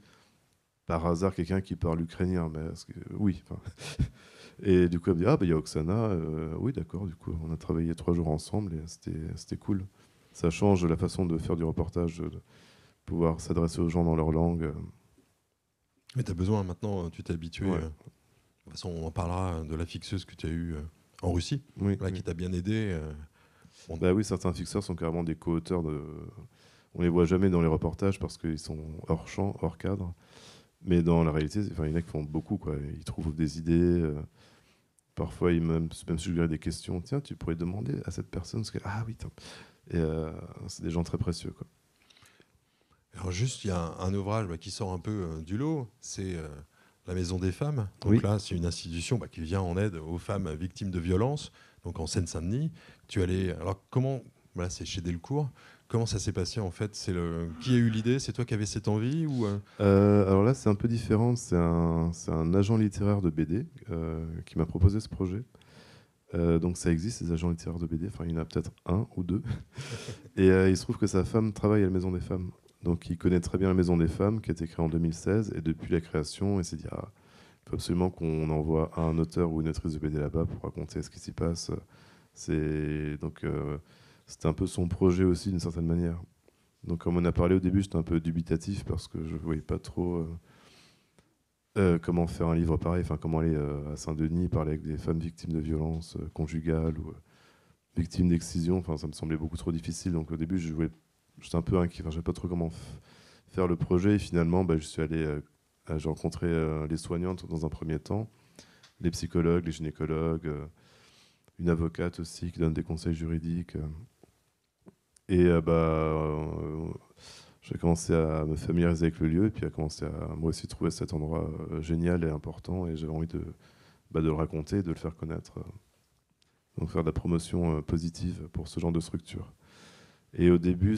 par hasard quelqu'un qui parle ukrainien. Oui. Et du coup, elle me dit ah, il y a Oksana. Oui, d'accord. Du coup, on a travaillé 3 jours ensemble et c'était cool. Ça change la façon de faire du reportage, de pouvoir s'adresser aux gens dans leur langue. Mais tu as besoin maintenant, tu t'es habitué. Ouais. De toute façon, on en parlera de la fixeuse que tu as eue en Russie, Oui, qui t'a bien aidé. Oui, certains fixeurs sont carrément des co-auteurs de. On les voit jamais dans les reportages parce qu'ils sont hors champ, hors cadre. Mais dans la réalité, il y en a qui font beaucoup, quoi. Ils trouvent des idées. Parfois, ils même suggèrent des questions. Tiens, tu pourrais demander à cette personne. Ah oui, tiens. Et c'est des gens très précieux, quoi. Alors juste, il y a un ouvrage qui sort un peu du lot, c'est La Maison des Femmes. Donc Oui. là, c'est une institution qui vient en aide aux femmes victimes de violences, donc en Seine-Saint-Denis. Alors comment, voilà, c'est chez Delcourt, comment ça s'est passé en fait? Qui a eu l'idée? C'est toi qui avais cette envie ou Alors là, c'est un peu différent. C'est un agent littéraire de BD qui m'a proposé ce projet. Donc ça existe, ces agents littéraires de BD. Enfin, il y en a peut-être 1 ou 2. Et il se trouve que sa femme travaille à la Maison des Femmes. Donc il connaît très bien la Maison des Femmes, qui a été créée en 2016. Et depuis la création, il s'est dit il faut absolument qu'on envoie un auteur ou une autrice de BD là-bas pour raconter ce qui s'y passe. C'était un peu son projet aussi, d'une certaine manière. Donc comme on a parlé au début, j'étais un peu dubitatif parce que je ne voyais pas trop comment faire un livre pareil, comment aller à Saint-Denis, parler avec des femmes victimes de violences conjugales ou victimes d'excision. Ça me semblait beaucoup trop difficile. Donc au début, j'étais un peu inquiet. Je ne savais pas trop comment faire le projet. Et finalement, je suis allé, j'ai rencontré les soignantes dans un premier temps, les psychologues, les gynécologues, une avocate aussi qui donne des conseils juridiques. Et j'ai commencé à me familiariser avec le lieu et puis à commencer à moi aussi trouver cet endroit génial et important. Et j'avais envie de le raconter, de le faire connaître. Donc faire de la promotion positive pour ce genre de structure. Et au début,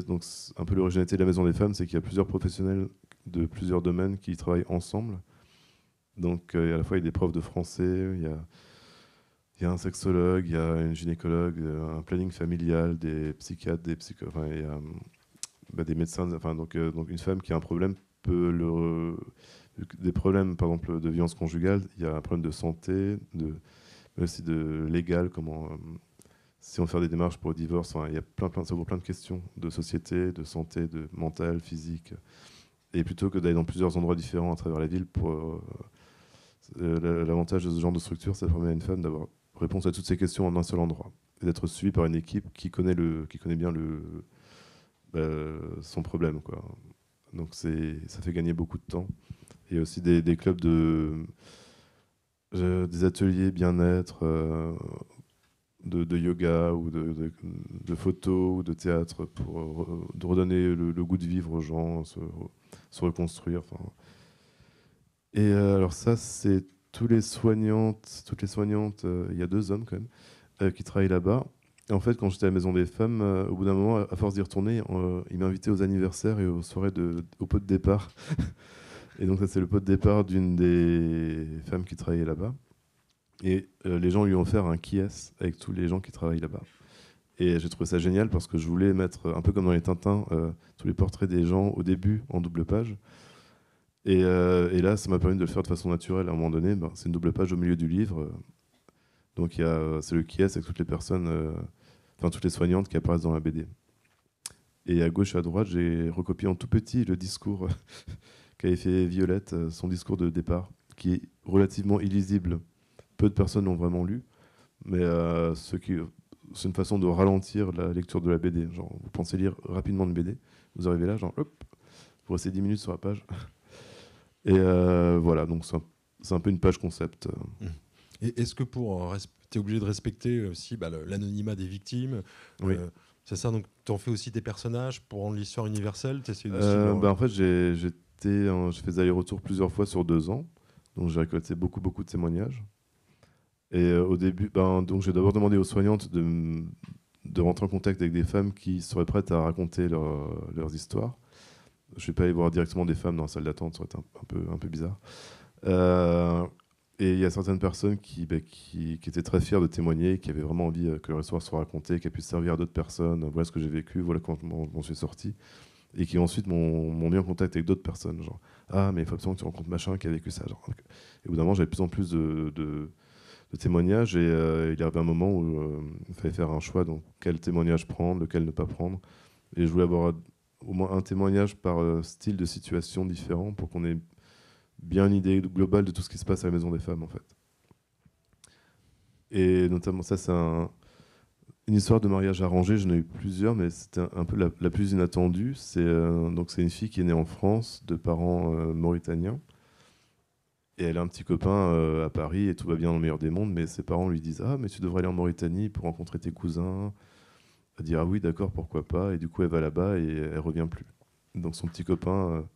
donc, un peu l'originalité de la Maison des Femmes, c'est qu'il y a plusieurs professionnels de plusieurs domaines qui travaillent ensemble. Donc à la fois, il y a des profs de français, il y a un sexologue, il y a une gynécologue, un planning familial, des psychiatres, des il y a des médecins. Donc une femme qui a un problème peut des problèmes, par exemple, de violence conjugale. Il y a un problème de santé, mais aussi de légal, si on fait des démarches pour le divorce. Il y a ça ouvre plein de questions de société, de santé, de mental, physique. Et plutôt que d'aller dans plusieurs endroits différents à travers la ville, l'avantage de ce genre de structure, ça permet à une femme d'avoir réponse à toutes ces questions en un seul endroit et d'être suivie par une équipe qui connaît bien son problème, quoi. Donc ça fait gagner beaucoup de temps. Il y a aussi des clubs des ateliers bien-être, de yoga ou de photo ou de théâtre pour de redonner le goût de vivre aux gens, se reconstruire. Et alors ça, c'est toutes les soignantes, il y a 2 hommes quand même, qui travaillent là-bas. Et en fait, quand j'étais à la Maison des Femmes, au bout d'un moment, à force d'y retourner, ils m'invitaient aux anniversaires et aux soirées au pot de départ. Et donc ça, c'est le pot de départ d'une des femmes qui travaillait là-bas. Et les gens lui ont offert un qui-est avec tous les gens qui travaillent là-bas. Et j'ai trouvé ça génial parce que je voulais mettre, un peu comme dans les Tintins, tous les portraits des gens au début en double page. Et là, ça m'a permis de le faire de façon naturelle. À un moment donné, c'est une double page au milieu du livre. Donc c'est le qui est avec toutes les personnes, enfin toutes les soignantes qui apparaissent dans la BD. Et à gauche et à droite, j'ai recopié en tout petit le discours qu'avait fait Violette, son discours de départ, qui est relativement illisible. Peu de personnes l'ont vraiment lu, mais c'est une façon de ralentir la lecture de la BD. Genre, vous pensez lire rapidement une BD, vous arrivez là, genre, hop, vous restez 10 minutes sur la page. Et voilà, donc c'est un peu une page concept. Et est-ce que tu es obligé de respecter aussi l'anonymat des victimes? Oui. C'est ça, donc tu en fais aussi des personnages pour rendre l'histoire universelle? En fait, j'ai fait des allers-retours plusieurs fois sur 2 ans. Donc j'ai récolté beaucoup de témoignages. Et au début, donc j'ai d'abord demandé aux soignantes de rentrer en contact avec des femmes qui seraient prêtes à raconter leurs histoires. Je ne vais pas aller voir directement des femmes dans la salle d'attente, ça aurait été un peu bizarre. Et il y a certaines personnes qui étaient très fières de témoigner, qui avaient vraiment envie que leur histoire soit racontée, qu'elle puisse servir à d'autres personnes. Voilà ce que j'ai vécu, voilà comment je m'en suis sorti. Et qui ensuite m'ont mis en contact avec d'autres personnes. Genre, ah, mais il faut absolument que tu rencontres machin qui a vécu ça. Genre. Et au bout d'un moment, j'avais de plus en plus de témoignages. Et il y avait un moment où il fallait faire un choix. Donc, quel témoignage prendre, lequel ne pas prendre. Et je voulais avoir au moins un témoignage par style de situation différent pour qu'on ait bien une idée globale de tout ce qui se passe à la Maison des Femmes, en fait. Et notamment, ça, c'est une histoire de mariage arrangé. J'en ai eu plusieurs, mais c'était un peu la plus inattendue. C'est une fille qui est née en France, de parents mauritaniens. Et elle a un petit copain à Paris, et tout va bien dans le meilleur des mondes, mais ses parents lui disent « Ah, mais tu devrais aller en Mauritanie pour rencontrer tes cousins. » Elle dit « Ah oui, d'accord, pourquoi pas ?» Et du coup, elle va là-bas et elle revient plus. Donc son petit copain...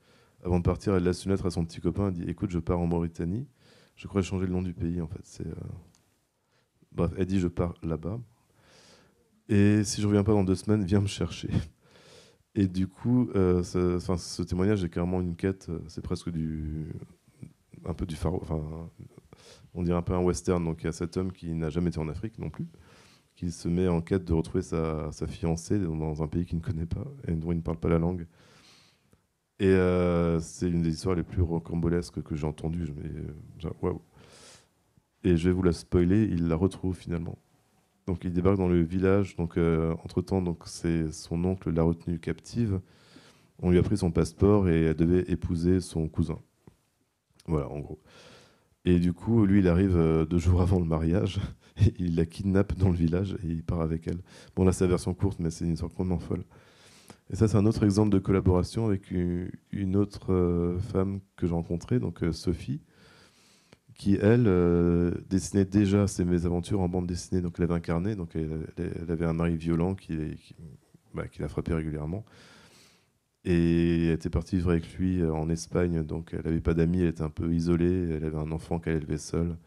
avant de partir, elle laisse une lettre à son petit copain. Elle dit « Écoute, je pars en Mauritanie. Je crois changer le nom du pays, en fait. » Bref, elle dit « Je pars là-bas. Et si je reviens pas dans 2 semaines, viens me chercher. » Et du coup, ce témoignage est clairement une quête. C'est presque un peu du phare. Enfin, on dirait un peu un western. Donc il y a cet homme qui n'a jamais été en Afrique non plus, qui se met en quête de retrouver sa fiancée dans un pays qu'il ne connaît pas et dont il ne parle pas la langue. Et c'est une des histoires les plus rocambolesques que j'ai entendues. Waouh. Et je vais vous la spoiler, il la retrouve finalement. Donc il débarque dans le village. Donc entre-temps, c'est son oncle l'a retenue captive. On lui a pris son passeport et elle devait épouser son cousin. Voilà, en gros. Et du coup, lui, il arrive 2 jours avant le mariage. Et il la kidnappe dans le village et il part avec elle. Bon, là, c'est la version courte, mais c'est une histoire complètement folle. Et ça, c'est un autre exemple de collaboration avec une autre femme que j'ai rencontrée, donc Sophie, qui, elle, dessinait déjà ses mésaventures en bande dessinée. Donc, elle avait incarné, donc elle avait un mari violent qui la frappait régulièrement. Et elle était partie vivre avec lui en Espagne, donc elle n'avait pas d'amis, elle était un peu isolée, elle avait un enfant qu'elle élevait seule.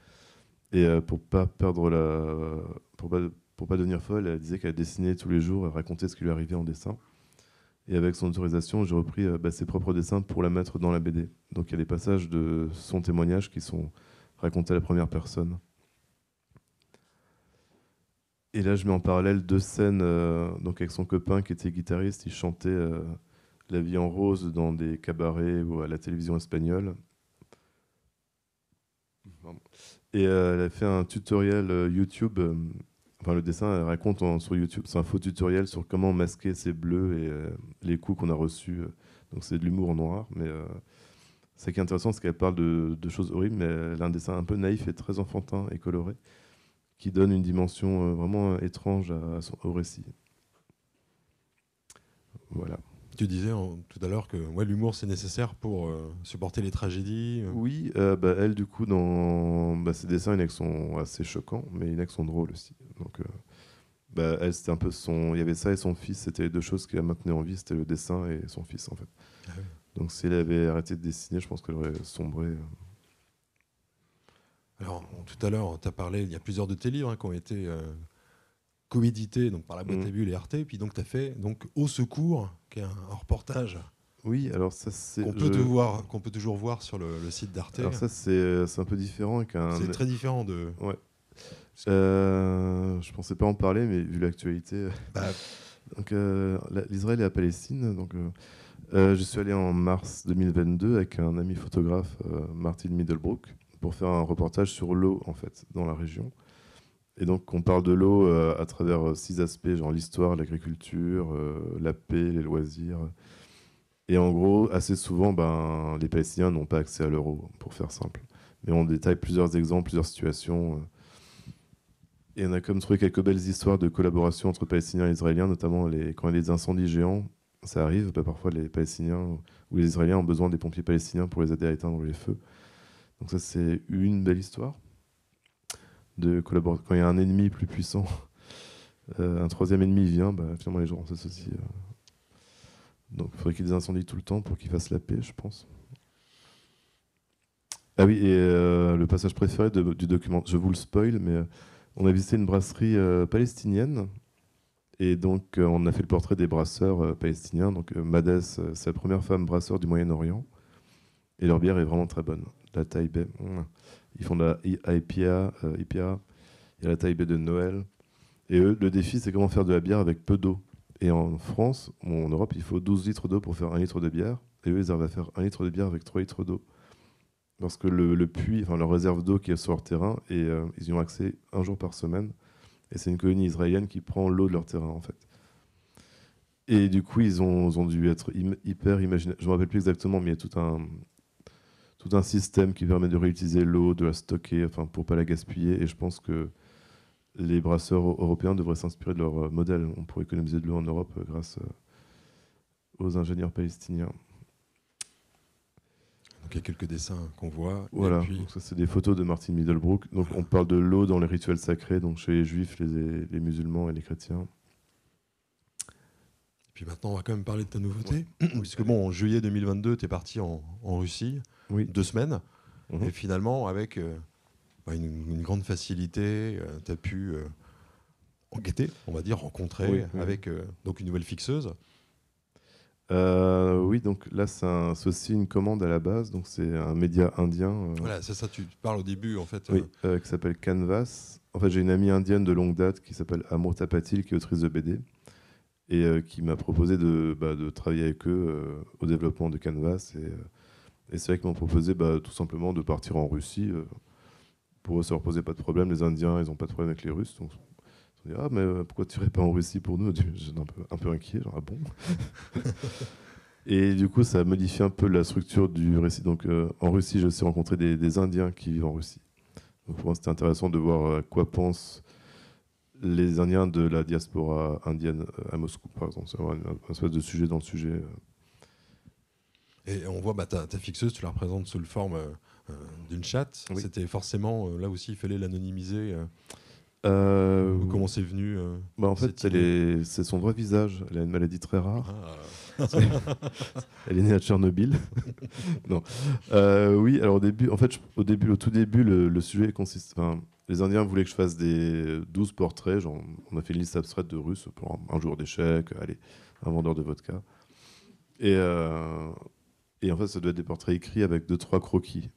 Et pour pas perdre pour pas devenir folle, elle disait qu'elle dessinait tous les jours, elle racontait ce qui lui arrivait en dessin. Et avec son autorisation, j'ai repris ses propres dessins pour la mettre dans la BD. Donc il y a des passages de son témoignage qui sont racontés à la première personne. Et là, je mets en parallèle 2 scènes donc avec son copain qui était guitariste, il chantait La vie en rose dans des cabarets ou à la télévision espagnole. Et elle a fait un tutoriel YouTube. Enfin, le dessin, elle raconte sur YouTube, c'est un faux tutoriel sur comment masquer ses bleus et les coups qu'on a reçus. Donc c'est de l'humour noir, mais ce qui est intéressant, c'est qu'elle parle de choses horribles, mais elle a un dessin un peu naïf et très enfantin et coloré, qui donne une dimension vraiment étrange au récit. Voilà. Tu disais tout à l'heure que l'humour c'est nécessaire pour supporter les tragédies. Oui, elle du coup dans ses dessins, il y en a qui sont assez choquants, mais il y en a qui sont drôles aussi. Donc elle c'était un peu il y avait ça et son fils, c'était les 2 choses qui la maintenaient en vie, c'était le dessin et son fils en fait. Ah oui. Donc si elle avait arrêté de dessiner, je pense qu'elle aurait sombré. Alors tout à l'heure, tu as parlé, il y a plusieurs de tes livres qui ont été coédités donc, par la Boîte à Bulles et Arte, et puis donc tu as fait Au Secours, qui est un reportage. Oui, alors ça c'est... Qu'on peut toujours voir sur le site d'Arte. Alors ça c'est un peu différent. C'est très différent de... Ouais. Je pensais pas en parler, mais vu l'actualité... Donc l'Israël et la Palestine, donc Je suis allé en mars 2022 avec un ami photographe, Martin Middlebrook, pour faire un reportage sur l'eau en fait dans la région. Et donc on parle de l'eau à travers 6 aspects, genre l'histoire, l'agriculture, la paix, les loisirs. Et en gros, assez souvent, les Palestiniens n'ont pas accès à l'euro, pour faire simple. Mais on détaille plusieurs exemples, plusieurs situations. Et on a comme trouvé quelques belles histoires de collaboration entre Palestiniens et Israéliens, notamment quand il y a des incendies géants. Ça arrive, parfois les Palestiniens ou les Israéliens ont besoin des pompiers palestiniens pour les aider à éteindre les feux. Donc ça, c'est une belle histoire de collaboration. Quand il y a un ennemi plus puissant, un troisième ennemi vient, finalement les gens s'associent. Donc il faudrait qu'il y ait des incendies tout le temps pour qu'ils fassent la paix, je pense. Ah oui, et le passage préféré du document, je vous le spoil, mais on a visité une brasserie palestinienne. Et donc, on a fait le portrait des brasseurs palestiniens. Donc, Mades, c'est la première femme brasseur du Moyen-Orient. Et leur bière est vraiment très bonne. La Taïbé. Ils font de la IPA. Il y a la Taïbé de Noël. Et eux, le défi, c'est comment faire de la bière avec peu d'eau. Et en France, en Europe, il faut 12 litres d'eau pour faire 1 litre de bière. Et eux, ils arrivent à faire 1 litre de bière avec 3 litres d'eau. Parce que le puits, enfin leur réserve d'eau qui est sur leur terrain, et ils y ont accès 1 jour par semaine. Et c'est une colonie israélienne qui prend l'eau de leur terrain, en fait. Et du coup, ils ont dû être hyper imaginatifs. Je ne me rappelle plus exactement, mais il y a tout un système qui permet de réutiliser l'eau, de la stocker, enfin, pour ne pas la gaspiller. Et je pense que les brasseurs européens devraient s'inspirer de leur modèle. On pourrait économiser de l'eau en Europe grâce aux ingénieurs palestiniens. Donc il y a quelques dessins qu'on voit. Voilà, et puis... donc ça c'est des photos de Martin Middlebrook. Donc on parle de l'eau dans les rituels sacrés, donc chez les juifs, les musulmans et les chrétiens. Et puis maintenant, on va quand même parler de ta nouveauté. Ouais. Puisque bon, en juillet 2022, tu es parti en Russie, 2 semaines. Et finalement, avec une grande facilité, tu as pu enquêter, on va dire, rencontrer avec donc une nouvelle fixeuse. Oui, donc là, c'est aussi une commande à la base. Donc c'est un média indien. Voilà, c'est ça, tu parles au début, en fait. Oui, qui s'appelle Canvas. En fait, j'ai une amie indienne de longue date qui s'appelle Amrita Patil, qui est autrice de BD, et qui m'a proposé de travailler avec eux au développement de Canvas. Et c'est vrai qu'ils m'ont proposé tout simplement de partir en Russie. Pour eux, ça leur posait pas de problème. Les Indiens, ils n'ont pas de problème avec les Russes. Donc, ils ont dit, mais pourquoi tu irais pas en Russie pour nous? J'étais un peu inquiet, genre, ah bon. Et du coup, ça a modifié un peu la structure du récit. Donc, en Russie, j'ai aussi rencontré des Indiens qui vivent en Russie. Donc, pour moi, c'était intéressant de voir quoi pensent les Indiens de la diaspora indienne à Moscou, par exemple. C'est vraiment un espèce de sujet dans le sujet. Et on voit ta fixeuse, tu la représentes sous le forme d'une chatte. Oui. C'était forcément, là aussi, il fallait l'anonymiser. Comment c'est venu en fait, c'est son vrai visage. Elle a une maladie très rare. Elle est née à Tchernobyl. Non. Oui, alors au tout début, le sujet consiste. Les Indiens voulaient que je fasse des 12 portraits. Genre, on a fait une liste abstraite de Russes pour un jour d'échecs, un vendeur de vodka. Et en fait, ça doit être des portraits écrits avec 2-3 croquis.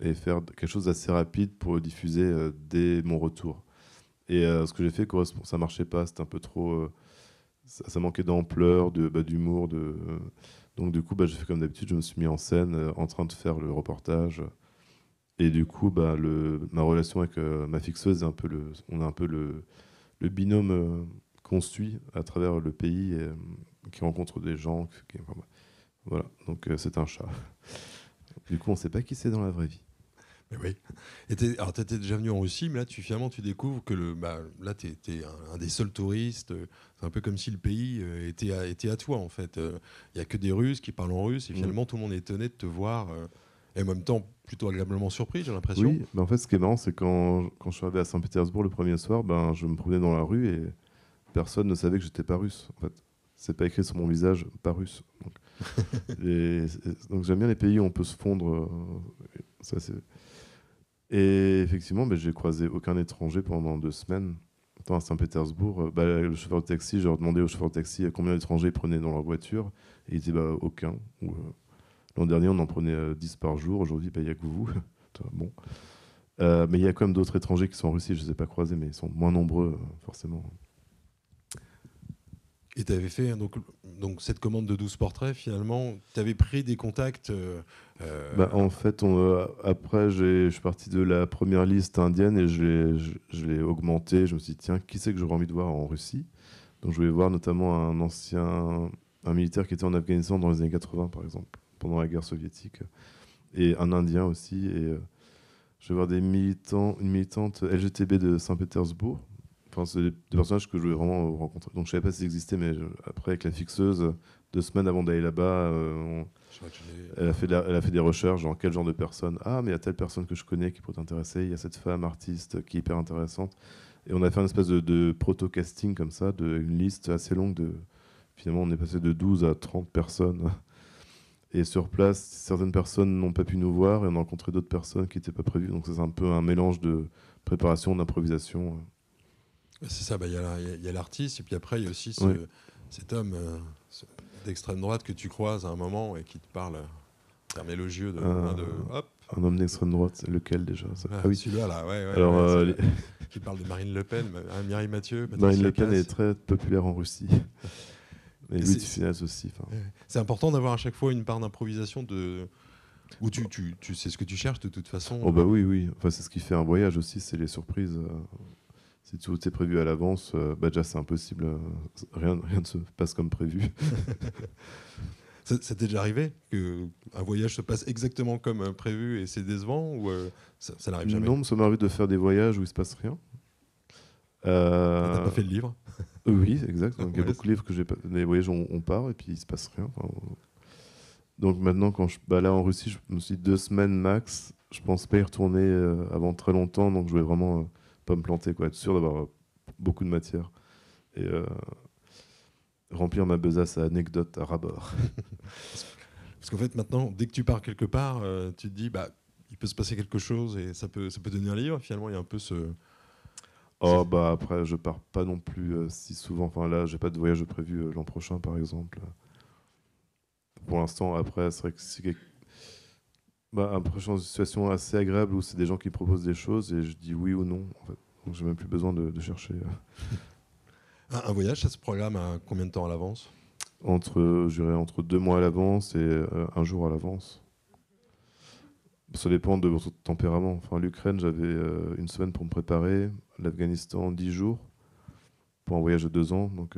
Et faire quelque chose d'assez rapide pour le diffuser dès mon retour. Et ce que j'ai fait, ça marchait pas, c'était un peu trop... ça manquait d'ampleur, d'humour. Donc du coup, j'ai fait comme d'habitude, je me suis mis en scène en train de faire le reportage. Et du coup, ma relation avec ma fixeuse, on a un peu le binôme qu'on suit à travers le pays, qui rencontre des gens. Voilà, donc c'est un chat. Du coup, on ne sait pas qui c'est dans la vraie vie. Mais oui. Alors, tu étais déjà venu en Russie, mais là, finalement, tu découvres que là, tu étais un des seuls touristes. C'est un peu comme si le pays était à toi, en fait. Il n'y a que des Russes qui parlent en russe, et finalement, tout le monde est étonné de te voir. Et en même temps, plutôt agréablement surpris, j'ai l'impression. Oui, en fait, ce qui est marrant, c'est quand je suis arrivé à Saint-Pétersbourg le premier soir, je me promenais dans la rue et personne ne savait que j'étais pas russe. En fait, c'est pas écrit sur mon visage, pas russe. Donc j'aime bien les pays où on peut se fondre. Et effectivement, j'ai croisé aucun étranger pendant 2 semaines. À Saint-Pétersbourg, le chauffeur de taxi, j'ai demandé au chauffeur de taxi combien d'étrangers ils prenaient dans leur voiture. Et il disait aucun. L'an dernier, on en prenait 10 par jour. Aujourd'hui, il n'y a que vous. Bon. Mais il y a quand même d'autres étrangers qui sont en Russie. Je ne les ai pas croisés, mais ils sont moins nombreux, forcément. Et tu avais fait donc cette commande de 12 portraits, finalement, tu avais pris des contacts. En fait, après, je suis parti de la première liste indienne et je l'ai augmenté. Je me suis dit, tiens, qui c'est que j'aurais envie de voir en Russie? Donc, je voulais voir notamment un militaire qui était en Afghanistan dans les années 80, par exemple, pendant la guerre soviétique, et un Indien aussi. Et je vais voir une militante LGTB de Saint-Pétersbourg. Enfin, c'est des personnages que je voulais vraiment rencontrer. Donc, je savais pas s'ils existaient, mais après, avec la fixeuse, 2 semaines avant d'aller là-bas, elle a fait des recherches, genre quel genre de personne. Ah, mais il y a telle personne que je connais qui pourrait t'intéresser. Il y a cette femme artiste qui est hyper intéressante. Et on a fait une espèce de proto-casting comme ça, une liste assez longue. Finalement, on est passé de 12 à 30 personnes. Et sur place, certaines personnes n'ont pas pu nous voir et on a rencontré d'autres personnes qui n'étaient pas prévues. Donc c'est un peu un mélange de préparation, d'improvisation. C'est ça, il y a l'artiste, et puis après, il y a aussi cet homme d'extrême droite que tu croises à un moment et qui te parle, ferme élogieux hop. Un homme d'extrême droite, lequel déjà? Oui, celui-là, là, ouais. Alors, qui parle de Marine Le Pen, Mireille Mathieu. Marine Le Pen est très populaire en Russie. Et Louis de Funès aussi. C'est important d'avoir à chaque fois une part d'improvisation où tu sais ce que tu cherches de toute façon. Oh bah oui. Enfin, c'est ce qui fait un voyage aussi, c'est les surprises. Si tout est prévu à l'avance, déjà c'est impossible. Rien ne se passe comme prévu. Ça t'est déjà arrivé qu'un voyage se passe exactement comme prévu et c'est décevant ou ça n'arrive jamais? Non, ça m'arrive de faire des voyages où il se passe rien. T'as pas fait le livre? Oui, exact. Donc, il y a beaucoup de livres que j'ai pas. Des voyages où on part et puis il se passe rien. Donc maintenant, là en Russie, je me suis dit 2 semaines max. Je pense pas y retourner avant très longtemps, donc je voulais vraiment pas me planter, être sûr d'avoir beaucoup de matière et remplir ma besace à anecdotes à ras-bord. Parce qu'en fait, maintenant, dès que tu pars quelque part, tu te dis, il peut se passer quelque chose et ça peut donner un livre. Finalement, il y a un peu ce... Après, je pars pas non plus si souvent. Enfin là, j'ai pas de voyage prévu l'an prochain, par exemple. Pour l'instant, après, c'est vrai que c'est après, je suis dans une situation assez agréable où c'est des gens qui proposent des choses et je dis oui ou non. En fait. Donc, j'ai même plus besoin de chercher. Un voyage, ça se programme à combien de temps à l'avance? Je dirais entre 2 mois à l'avance et 1 jour à l'avance. Ça dépend de votre tempérament. Enfin, l'Ukraine, j'avais 1 semaine pour me préparer. L'Afghanistan, 10 jours pour un voyage de 2 ans. Donc,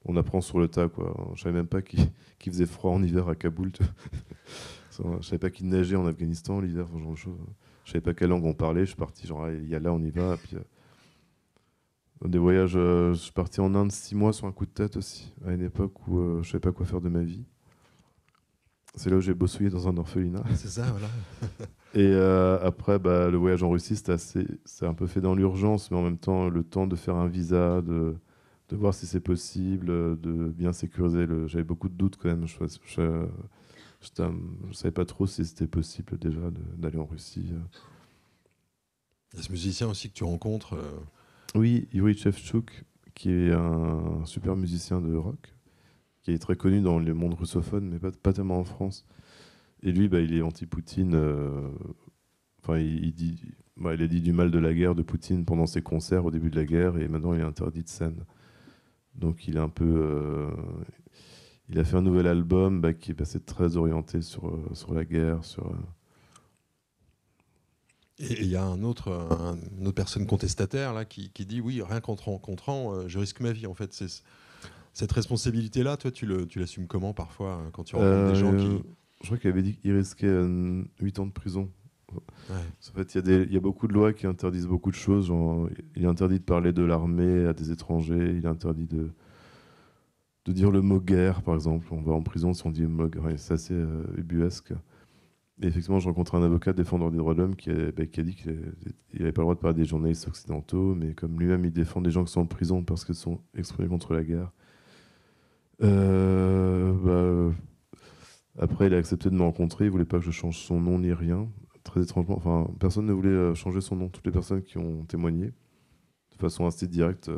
on apprend sur le tas, quoi. Je savais même pas qu'il faisait froid en hiver à Kaboul. Je savais pas qu'il neigeait en Afghanistan l'hiver, ce genre de choses. Je savais pas quelle langue on parlait. Je suis parti, genre, il y a là, on y va. Et puis, des voyages, je suis parti en Inde 6 mois sur un coup de tête aussi, à une époque où je savais pas quoi faire de ma vie. C'est là où j'ai bossouillé dans un orphelinat. C'est ça, voilà. Et après, le voyage en Russie, c'est un peu fait dans l'urgence, mais en même temps, le temps de faire un visa, de voir si c'est possible, de bien sécuriser. J'avais beaucoup de doutes quand même. Je savais pas trop si c'était possible déjà d'aller en Russie. Il y a ce musicien aussi que tu rencontres. Oui, Yuri Shevchuk, qui est un super musicien de rock, qui est très connu dans le monde russophone, mais pas tellement en France. Et lui, il est anti-Poutine. Il a dit du mal de la guerre de Poutine pendant ses concerts au début de la guerre, et maintenant il est interdit de scène. Donc il est un peu... il a fait un nouvel album qui est passé très orienté sur la guerre, Et il y a une autre personne contestataire là, qui dit oui, rien qu'en te rencontrant, je risque ma vie. En fait, cette responsabilité-là, toi, tu l'assumes comment parfois quand tu rencontres des gens qui... Je crois qu'il avait dit qu'il risquait 8 ans de prison. Ouais. En fait, il y a beaucoup de lois qui interdisent beaucoup de choses. Genre, il est interdit de parler de l'armée à des étrangers. Il est interdit de dire le mot guerre, par exemple. On va en prison si on dit le mot guerre. C'est assez ubuesque. Et effectivement, je rencontre un avocat défendeur des droits de l'homme qui a dit qu'il n'avait pas le droit de parler des journalistes occidentaux, mais comme lui-même, il défend des gens qui sont en prison parce qu'ils sont exprimés contre la guerre. Après, il a accepté de me rencontrer. Il ne voulait pas que je change son nom ni rien. Très étrangement, enfin, personne ne voulait changer son nom. Toutes les personnes qui ont témoigné, de façon assez directe,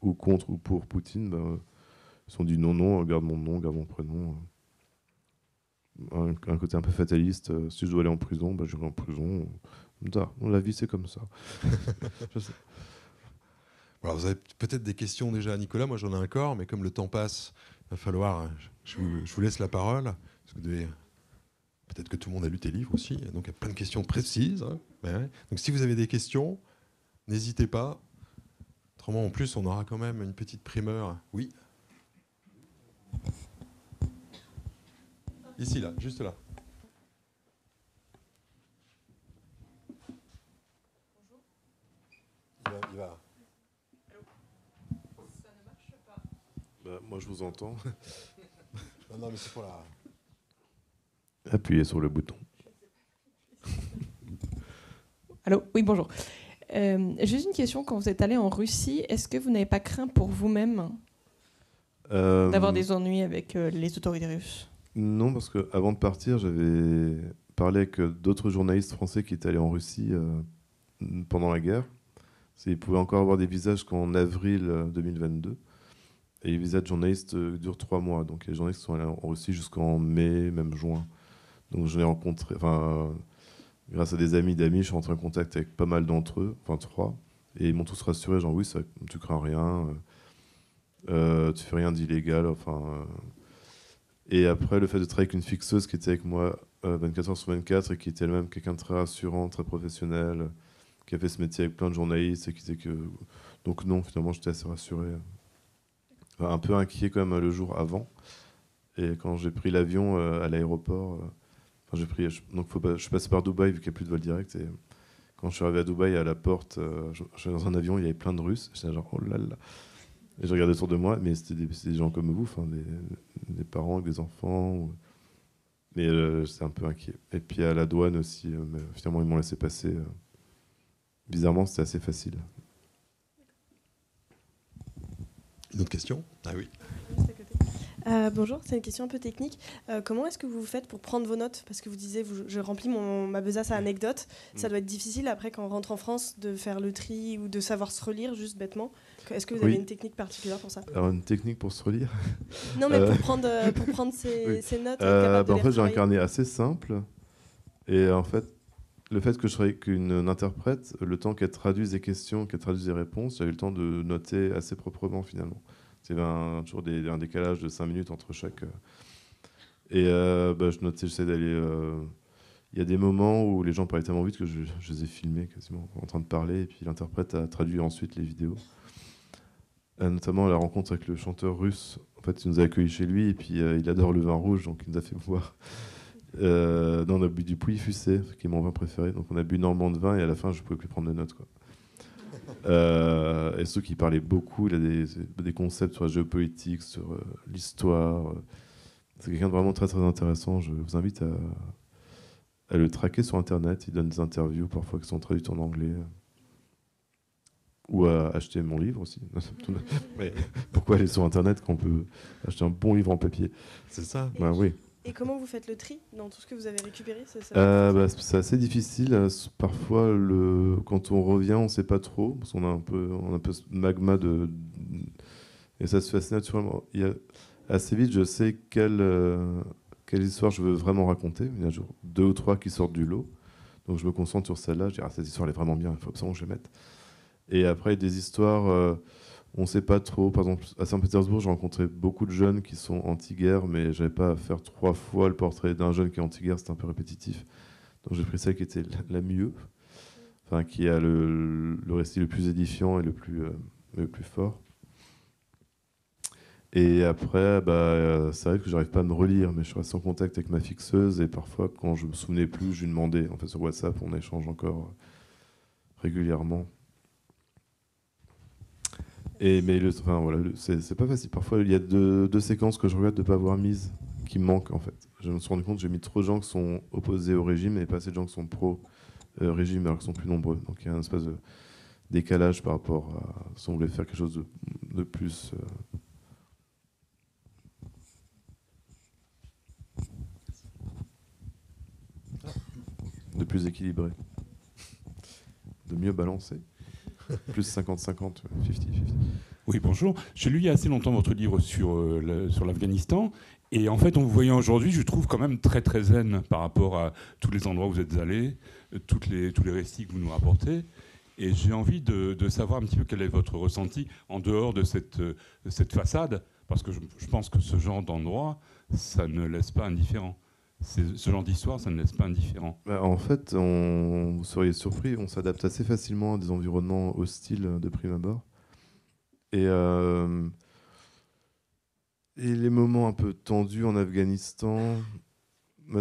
ou contre ou pour Poutine, ils se sont dit non, garde mon nom, garde mon prénom. Un côté un peu fataliste. Si je dois aller en prison, j'irai en prison. La vie, c'est comme ça. Alors, vous avez peut-être des questions déjà à Nicolas. Moi, j'en ai encore, mais comme le temps passe, il va falloir. Je vous laisse la parole. Parce que vous devez. Peut-être que tout le monde a lu tes livres aussi. Donc, il y a plein de questions précises. Hein. Ouais. Donc, si vous avez des questions, n'hésitez pas. Autrement, en plus, on aura quand même une petite primeur. Oui. Ici, là, juste là. Il va. Ça ne marche pas. Bah, moi, je vous entends. Non, mais c'est pour la. Appuyez sur le bouton. Allô? Oui, bonjour. Juste une question. Quand vous êtes allé en Russie, est-ce que vous n'avez pas craint pour vous-même d'avoir des ennuis avec les autorités russes? Non, parce qu'avant de partir, j'avais parlé avec d'autres journalistes français qui étaient allés en Russie pendant la guerre. Ils pouvaient encore avoir des visas jusqu'en avril 2022. Et les visas de journalistes durent 3 mois. Donc les journalistes sont allés en Russie jusqu'en mai, même juin. Donc je l'ai rencontré, grâce à des amis d'amis, je suis rentré en contact avec pas mal d'entre eux, 3. Et ils m'ont tous rassuré, genre oui, tu crains rien, tu fais rien d'illégal. Et après, le fait de travailler avec une fixeuse qui était avec moi 24 heures sur 24 et qui était elle-même quelqu'un de très rassurant, très professionnel, qui a fait ce métier avec plein de journalistes et qui disait que... Donc non, finalement, j'étais assez rassuré. Un peu inquiet quand même le jour avant. Et quand j'ai pris l'avion à l'aéroport, je suis passé par Dubaï vu qu'il n'y a plus de vol direct. Et quand je suis arrivé à Dubaï, à la porte, je suis dans un avion, il y avait plein de Russes. J'étais genre, oh là là. Et je regardais autour de moi, mais c'était des gens comme vous, des parents avec des enfants. Mais j'étais un peu inquiet. Et puis à la douane aussi, mais finalement ils m'ont laissé passer. Bizarrement, c'était assez facile. Une autre question? Ah oui. Bonjour, c'est une question un peu technique. Comment est-ce que vous faites pour prendre vos notes? Parce que vous disiez, je remplis ma besace à anecdotes. Ça doit être difficile après, quand on rentre en France, de faire le tri ou de savoir se relire, juste bêtement. Est-ce que vous avez une technique particulière pour ça? Alors, une technique pour se relire? Non, mais pour prendre ces notes. En fait, j'ai un carnet assez simple. Et en fait, le fait que je travaille avec une interprète, le temps qu'elle traduise les questions, qu'elle traduise les réponses, j'ai eu le temps de noter assez proprement, finalement. C'est toujours un décalage de 5 minutes entre chaque. Et je notais, j'essaie d'aller. Il y a des moments où les gens parlaient tellement vite que je les ai filmés quasiment en train de parler, et puis l'interprète a traduit ensuite les vidéos. Notamment la rencontre avec le chanteur russe. En fait, il nous a accueillis chez lui, et puis il adore le vin rouge, donc il nous a fait boire. On a bu du Pouilly Fussé, qui est mon vin préféré. Donc on a bu énormément de vin, et à la fin, je ne pouvais plus prendre de notes, quoi. Et ceux qui parlaient beaucoup, il a des concepts sur la géopolitique, sur l'histoire. C'est quelqu'un de vraiment très très intéressant. Je vous invite à le traquer sur Internet. Il donne des interviews parfois qui sont traduites en anglais. Ou à acheter mon livre aussi. Mais pourquoi aller sur Internet quand on peut acheter un bon livre en papier? C'est ça. Oui. Et comment vous faites le tri dans tout ce que vous avez récupéré? C'est assez difficile. Parfois, quand on revient, on ne sait pas trop, parce qu'on a un peu ce magma et ça se fait assez naturellement. Assez vite, je sais quelle histoire je veux vraiment raconter. Il y a toujours 2 ou 3 qui sortent du lot. Donc je me concentre sur celle-là. Je dis, cette histoire elle est vraiment bien, il faut absolument que je la mette. Et après, des histoires... on ne sait pas trop. Par exemple, à Saint-Pétersbourg, j'ai rencontré beaucoup de jeunes qui sont anti-guerre, mais je n'avais pas à faire 3 fois le portrait d'un jeune qui est anti-guerre, c'était un peu répétitif. Donc j'ai pris celle qui était la mieux, qui a le récit le plus édifiant et le plus fort. Et après, ça arrive que j'arrive pas à me relire, mais je reste en contact avec ma fixeuse, et parfois, quand je me souvenais plus, je lui demandais. En fait, sur WhatsApp, on échange encore régulièrement. C'est pas facile. Parfois, il y a deux séquences que je regrette de ne pas avoir mises, qui me manquent en fait. Je me suis rendu compte que j'ai mis trop de gens qui sont opposés au régime et pas assez de gens qui sont pro-régime, alors qu'ils sont plus nombreux. Donc il y a un espèce de décalage par rapport à si on voulait faire quelque chose de plus... de plus équilibré, de mieux balancé. Plus 50-50, 50-50. Oui, bonjour. J'ai lu il y a assez longtemps votre livre sur l'Afghanistan. Et en fait, en vous voyant aujourd'hui, je trouve quand même très très zen par rapport à tous les endroits où vous êtes allés, tous les récits que vous nous rapportez. Et j'ai envie de savoir un petit peu quel est votre ressenti en dehors de cette façade, parce que je pense que ce genre d'endroit, ça ne laisse pas indifférent. Ce genre d'histoire, ça ne laisse pas indifférent. En fait, vous seriez surpris, on s'adapte assez facilement à des environnements hostiles de prime abord. Et les moments un peu tendus en Afghanistan,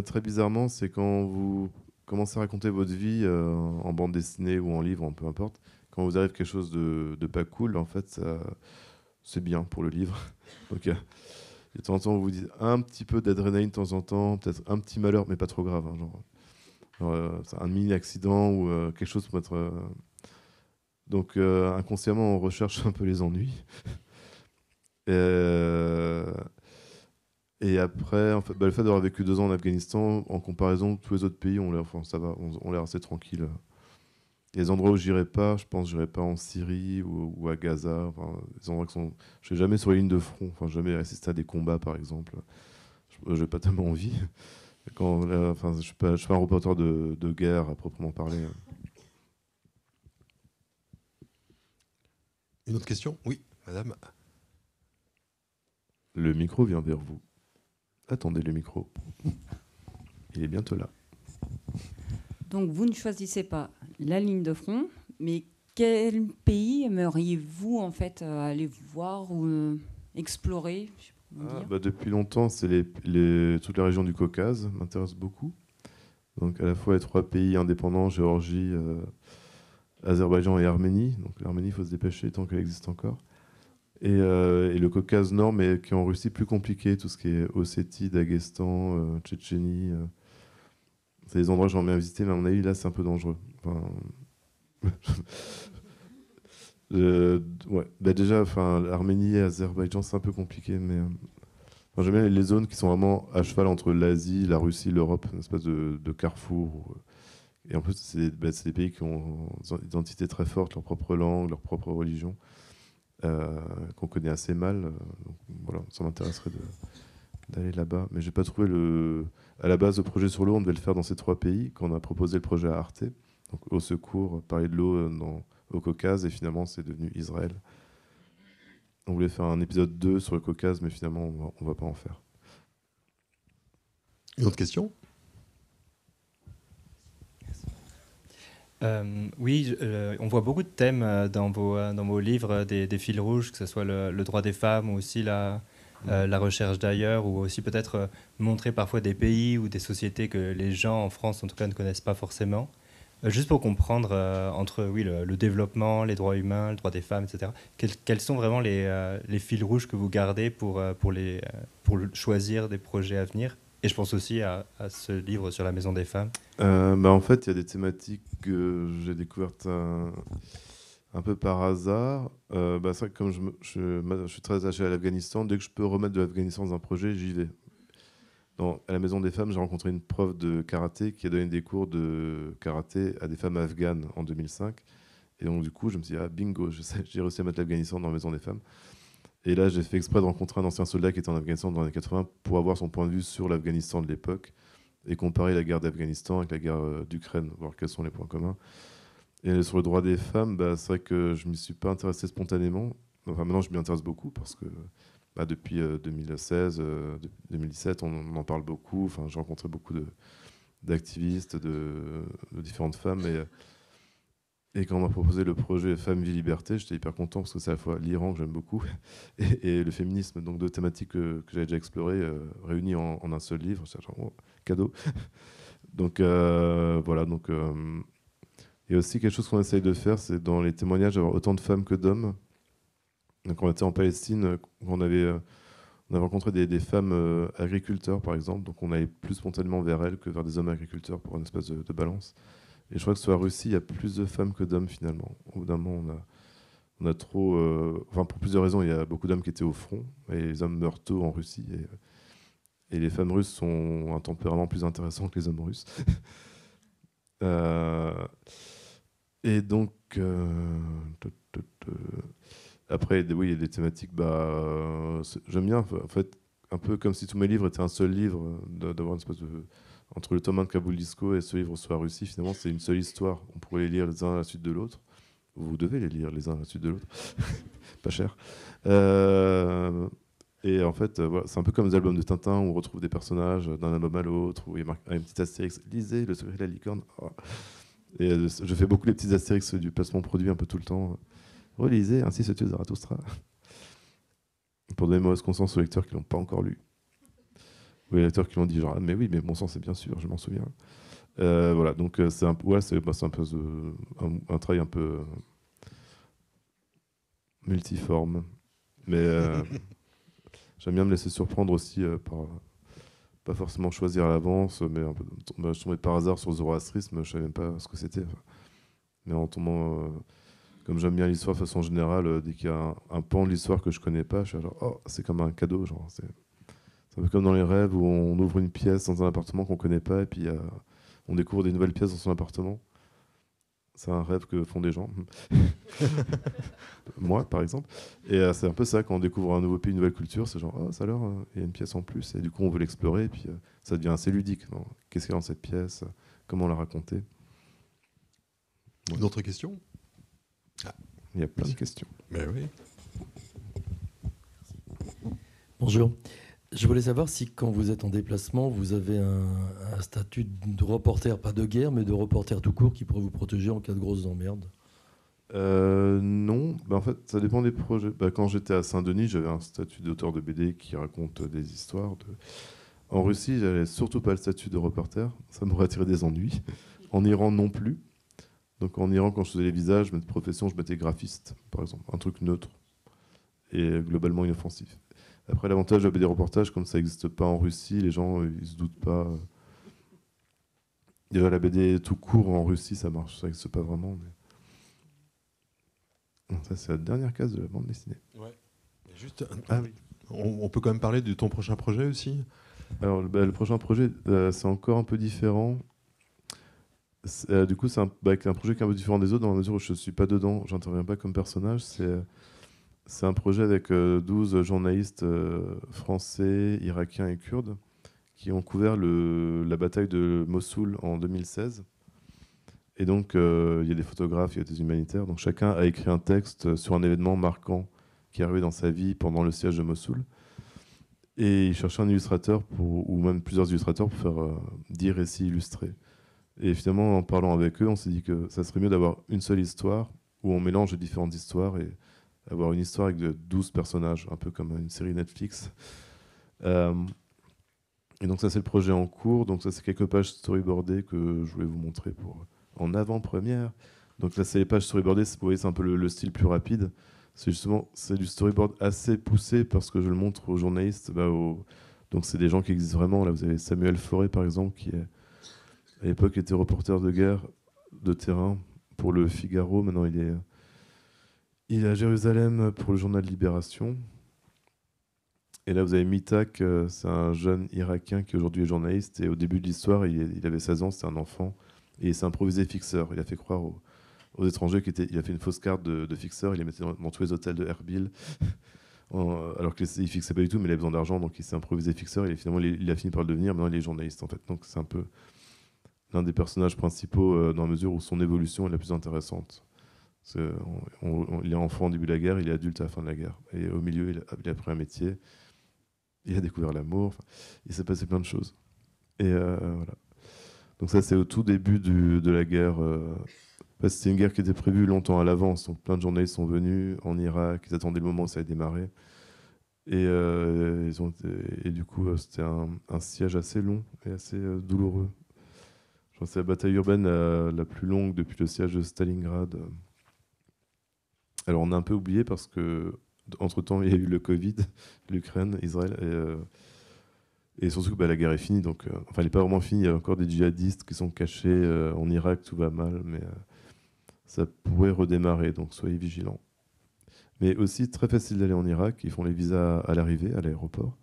très bizarrement, c'est quand vous commencez à raconter votre vie en bande dessinée ou en livre, peu importe. Quand vous arrive quelque chose de pas cool, en fait, c'est bien pour le livre. Donc, de temps en temps, vous dites un petit peu d'adrénaline de temps en temps, peut-être un petit malheur, mais pas trop grave. Hein, genre un mini-accident ou quelque chose pour être... Donc, inconsciemment, on recherche un peu les ennuis. Et après, en fait, le fait d'avoir vécu 2 ans en Afghanistan, en comparaison, tous les autres pays, ça va, on l'air assez tranquille. Les endroits où j'irai pas, je pense que j'irai pas en Syrie ou à Gaza. Enfin, les endroits qui sont... Je ne vais jamais sur les lignes de front. Enfin, jamais assister à des combats, par exemple. Je n'ai pas tellement envie. Je ne suis pas un reporter de guerre à proprement parler. Une autre question? Oui, madame. Le micro vient vers vous. Attendez le micro. Il est bientôt là. Donc, vous ne choisissez pas la ligne de front, mais quel pays aimeriez-vous en fait aller voir ou explorer? Depuis longtemps, c'est toute la région du Caucase m'intéresse beaucoup. Donc, à la fois les 3 pays indépendants, Géorgie, Azerbaïdjan et Arménie. Donc, l'Arménie, il faut se dépêcher tant qu'elle existe encore. Et le Caucase Nord, mais qui est en Russie plus compliqué, tout ce qui est Ossétie, Daghestan, Tchétchénie. C'est des endroits que j'aimerais bien visiter, mais à mon avis, là, c'est un peu dangereux. Enfin... déjà, l'Arménie et l'Azerbaïdjan, c'est un peu compliqué, mais j'aime bien les zones qui sont vraiment à cheval entre l'Asie, la Russie, l'Europe, une espèce de carrefour. Et en plus, c'est des pays qui ont une identité très forte, leur propre langue, leur propre religion. Qu'on connaît assez mal. Donc, voilà, ça m'intéresserait d'aller là-bas. Mais j'ai pas trouvé à la base, le projet sur l'eau, on devait le faire dans ces 3 pays, quand on a proposé le projet à Arte. Donc, au secours, parler de l'eau au Caucase, et finalement, c'est devenu Israël. On voulait faire un épisode 2 sur le Caucase, mais finalement, on va pas en faire. Une autre question? Oui, on voit beaucoup de thèmes dans vos livres, des fils rouges, que ce soit le droit des femmes ou aussi la recherche d'ailleurs, ou aussi peut-être montrer parfois des pays ou des sociétés que les gens en France en tout cas ne connaissent pas forcément. Juste pour comprendre entre le développement, les droits humains, le droit des femmes, etc. Quels sont vraiment les fils rouges que vous gardez pour choisir des projets à venir? Et je pense aussi à ce livre sur la Maison des femmes. En fait, il y a des thématiques que j'ai découvertes un peu par hasard. C'est vrai que comme je suis très attaché à l'Afghanistan, dès que je peux remettre de l'Afghanistan dans un projet, j'y vais. À la Maison des femmes, j'ai rencontré une prof de karaté qui a donné des cours de karaté à des femmes afghanes en 2005. Et donc, du coup, je me suis dit, bingo, j'ai réussi à mettre l'Afghanistan dans la Maison des femmes. Et là, j'ai fait exprès de rencontrer un ancien soldat qui était en Afghanistan dans les années 80 pour avoir son point de vue sur l'Afghanistan de l'époque et comparer la guerre d'Afghanistan avec la guerre d'Ukraine, voir quels sont les points communs. Et sur le droit des femmes, c'est vrai que je ne m'y suis pas intéressé spontanément. Enfin, maintenant, je m'y intéresse beaucoup parce que depuis 2016, 2017, on en parle beaucoup. Enfin, j'ai rencontré beaucoup d'activistes, de différentes femmes. Et quand on m'a proposé le projet Femmes, Vie, Liberté, j'étais hyper content parce que c'est à la fois l'Iran que j'aime beaucoup et le féminisme, donc 2 thématiques que j'avais déjà explorées, réunies en un seul livre. C'est genre, cadeau. Donc voilà. Donc, il y a aussi quelque chose qu'on essaye de faire, c'est dans les témoignages d'avoir autant de femmes que d'hommes. Donc on était en Palestine, on avait rencontré des femmes agriculteurs, par exemple, donc on allait plus spontanément vers elles que vers des hommes agriculteurs pour une espèce de balance. Et je crois que sur la Russie, il y a plus de femmes que d'hommes, finalement. Au bout d'un moment, on a trop... pour plusieurs raisons, il y a beaucoup d'hommes qui étaient au front, et les hommes meurent tôt en Russie. Et les femmes russes ont un tempérament plus intéressant que les hommes russes. Et donc... Après, oui, il y a des thématiques... j'aime bien, en fait, un peu comme si tous mes livres étaient un seul livre, d'avoir une espèce de... Entre le tome 1 de Kaboul Disco et ce livre sur la Russie, finalement, c'est une seule histoire. On pourrait les lire les uns à la suite de l'autre. Vous devez les lire les uns à la suite de l'autre. Pas cher. Et en fait, voilà, c'est un peu comme les albums de Tintin où on retrouve des personnages d'un album à l'autre, où il y a un petit astérix. Lisez Le secret de la licorne. Oh. Et je fais beaucoup les petits astérix du placement produit un peu tout le temps. Relisez Ainsi se tue Zarathustra. Pour donner mauvaise conscience aux lecteurs qui l'ont pas encore lu. Ou les lecteurs qui l'ont dit genre, mais oui, mais bon sang, c'est bien sûr, je m'en souviens. Voilà, donc c'est un peu un travail un peu multiforme. Mais j'aime bien me laisser surprendre aussi par pas forcément choisir à l'avance, mais un peu, je tombais par hasard sur zoroastrisme, je savais même pas ce que c'était. Mais en tombant, comme j'aime bien l'histoire de façon générale, dès qu'il y a un pan de l'histoire que je connais pas, je suis genre, oh, c'est comme un cadeau, genre. C'est un peu comme dans les rêves où on ouvre une pièce dans un appartement qu'on connaît pas et puis on découvre des nouvelles pièces dans son appartement. C'est un rêve que font des gens. Moi, par exemple. Et c'est un peu ça, quand on découvre un nouveau pays, une nouvelle culture, c'est genre, oh, ça alors, il y a une pièce en plus. Et du coup, on veut l'explorer, et puis ça devient assez ludique. Qu'est-ce qu'il y a dans cette pièce? Comment la raconter? D'autres questions? Il y a plein de questions. Mais oui. Bonjour. Je voulais savoir si, quand vous êtes en déplacement, vous avez un statut de reporter, pas de guerre, mais de reporter tout court qui pourrait vous protéger en cas de grosses emmerdes. Non, en fait, ça dépend des projets. Quand j'étais à Saint-Denis, j'avais un statut d'auteur de BD qui raconte des histoires. En Russie, j'avais surtout pas le statut de reporter. Ça m'aurait attiré des ennuis. En Iran, non plus. Donc en Iran, quand je faisais les visages, de profession, je mettais graphiste, par exemple. Un truc neutre et globalement inoffensif. Après, l'avantage de la BD reportage, comme ça n'existe pas en Russie, les gens ils se doutent pas. Déjà, la BD tout court en Russie, ça marche, ça n'existe pas vraiment. Mais... Ça, c'est la dernière case de la bande dessinée. Ouais. Juste, oui. On peut quand même parler de ton prochain projet aussi. Alors, le prochain projet, c'est encore un peu différent. Du coup, c'est un projet qui est un peu différent des autres, dans la mesure où je ne suis pas dedans, j'interviens pas comme personnage. C'est un projet avec 12 journalistes français, irakiens et kurdes qui ont couvert la bataille de Mossoul en 2016. Et donc, il y a des photographes, il y a des humanitaires. Donc, chacun a écrit un texte sur un événement marquant qui est arrivé dans sa vie pendant le siège de Mossoul. Et ils cherchaient un illustrateur, ou même plusieurs illustrateurs, pour faire 10 récits illustrés. Et finalement, en parlant avec eux, on s'est dit que ça serait mieux d'avoir une seule histoire où on mélange les différentes histoires et avoir une histoire avec 12 personnages, un peu comme une série Netflix. Et donc ça, c'est le projet en cours. Donc ça, c'est quelques pages storyboardées que je voulais vous montrer en avant-première. Donc là, c'est les pages storyboardées. Vous voyez, c'est un peu le style plus rapide. C'est du storyboard assez poussé parce que je le montre aux journalistes. Donc c'est des gens qui existent vraiment. Là, vous avez Samuel Fauré, par exemple, qui à l'époque était reporter de guerre de terrain pour le Figaro. Maintenant, il est à Jérusalem pour le journal Libération. Et là, vous avez Mitak, c'est un jeune Irakien qui aujourd'hui est journaliste. Et au début de l'histoire, il avait 16 ans, c'était un enfant. Et il s'est improvisé fixeur. Il a fait croire aux étrangers il a fait une fausse carte de fixeur. Il les mettait dans tous les hôtels de Erbil. Alors qu'il ne fixait pas du tout, mais il avait besoin d'argent. Donc il s'est improvisé fixeur. Et finalement, il a fini par le devenir. Maintenant, il est journaliste, en fait. Donc c'est un peu l'un des personnages principaux dans la mesure où son évolution est la plus intéressante. Il est enfant au début de la guerre, il est adulte à la fin de la guerre. Et au milieu, il a pris un métier, il a découvert l'amour, il s'est passé plein de choses. Et voilà. Donc ça, c'est au tout début de la guerre. C'était une guerre qui était prévue longtemps à l'avance. Donc plein de journalistes sont venus en Irak, ils attendaient le moment où ça allait démarrer. Et du coup, c'était un siège assez long et assez douloureux. Je pense que c'est la bataille urbaine la plus longue depuis le siège de Stalingrad. Alors on a un peu oublié parce que entre-temps il y a eu le Covid, l'Ukraine, Israël, et surtout que la guerre est finie. Donc, elle n'est pas vraiment finie, il y a encore des djihadistes qui sont cachés en Irak, tout va mal, mais ça pourrait redémarrer, donc soyez vigilants. Mais aussi très facile d'aller en Irak, ils font les visas à l'arrivée, à l'aéroport.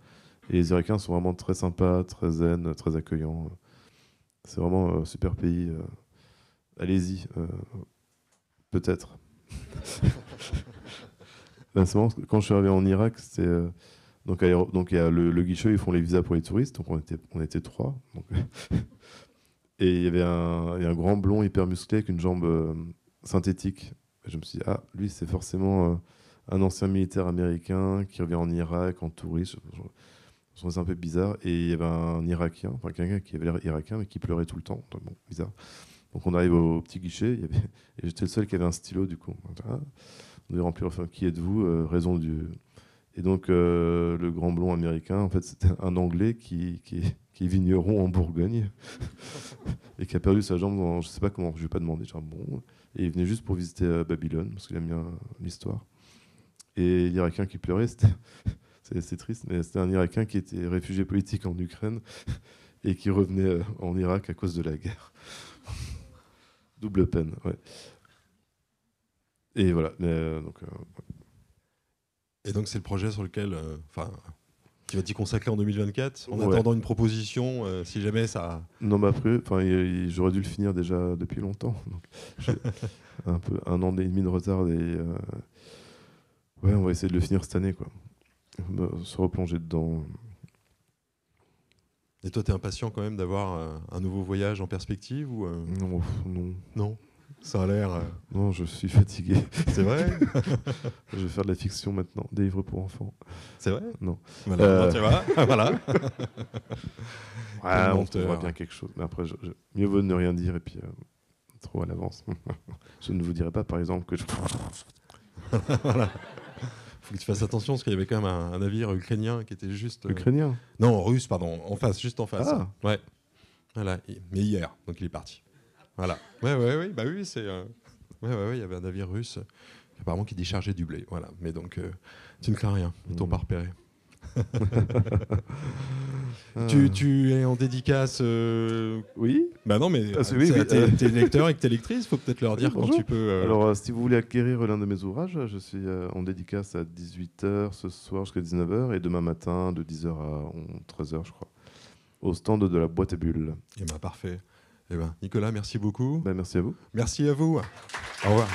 Et les Irakiens sont vraiment très sympas, très zen, très accueillants. C'est vraiment un super pays. Allez-y, peut-être. C'est marrant, quand je suis arrivé en Irak, c'était donc il y a le guichet, ils font les visas pour les touristes, donc on était 3. Donc et il y avait un grand blond hyper musclé avec une jambe synthétique Et je me suis dit, ah, lui, c'est forcément un ancien militaire américain qui revient en Irak en touriste. Je trouvais ça un peu bizarre. Et il y avait un Irakien, enfin quelqu'un qui avait l'air irakien, mais qui pleurait tout le temps. Donc, bon, bizarre. Donc on arrive au petit guichet, et j'étais le seul qui avait un stylo, du coup. Ah, on devait remplir, enfin, qui êtes-vous, raison du... Et donc le grand blond américain, en fait, c'était un Anglais qui est vigneron en Bourgogne et qui a perdu sa jambe dans, je sais pas comment, je vais pas demander, genre, bon, et il venait juste pour visiter Babylone, parce qu'il aime bien l'histoire. Et l'Irakien qui pleurait, c'est triste, mais c'était un Irakien qui était réfugié politique en Ukraine et qui revenait en Irak à cause de la guerre. Double peine, ouais. Et voilà. Et donc c'est le projet sur lequel, tu vas t'y consacrer en 2024, en attendant une proposition, si jamais ça... Non, mais après, j'aurais dû le finir déjà depuis longtemps. Donc, j'ai un an et demi de retard. Ouais, on va essayer de le finir cette année, quoi. Se replonger dedans. Et toi, t'es impatient quand même d'avoir un nouveau voyage en perspective ou Non. Ça a l'air... Non, je suis fatigué. C'est vrai. Je vais faire de la fiction maintenant, des livres pour enfants. C'est vrai. Non. Voilà, tu vois. Voilà. Ouais, on trouvera bien quelque chose. Mais après, mieux vaut ne rien dire et puis trop à l'avance. Je ne vous dirai pas, par exemple, que je... Voilà. Faut que tu fasses attention parce qu'il y avait quand même un navire ukrainien qui était juste... Ukrainien Non, russe, pardon. En face, juste en face. Ah. Ouais. Voilà. Mais hier, donc il est parti. Voilà. Ouais. Bah oui, c'est. Ouais. Il y avait un navire russe, apparemment qui déchargeait du blé. Voilà. Mais donc, tu ne crains rien. Ils t'ont pas repéré. Tu es en dédicace. Oui. Bah non, mais oui, t'es lecteur et que t'es lectrice, faut peut-être leur dire quand tu peux. Alors, si vous voulez acquérir l'un de mes ouvrages, je suis en dédicace à 18h ce soir jusqu'à 19h et demain matin de 10h à 13h, je crois, au stand de la boîte à bulles. Eh ben parfait. Eh ben, Nicolas, merci beaucoup. Merci à vous. Merci à vous. Au revoir.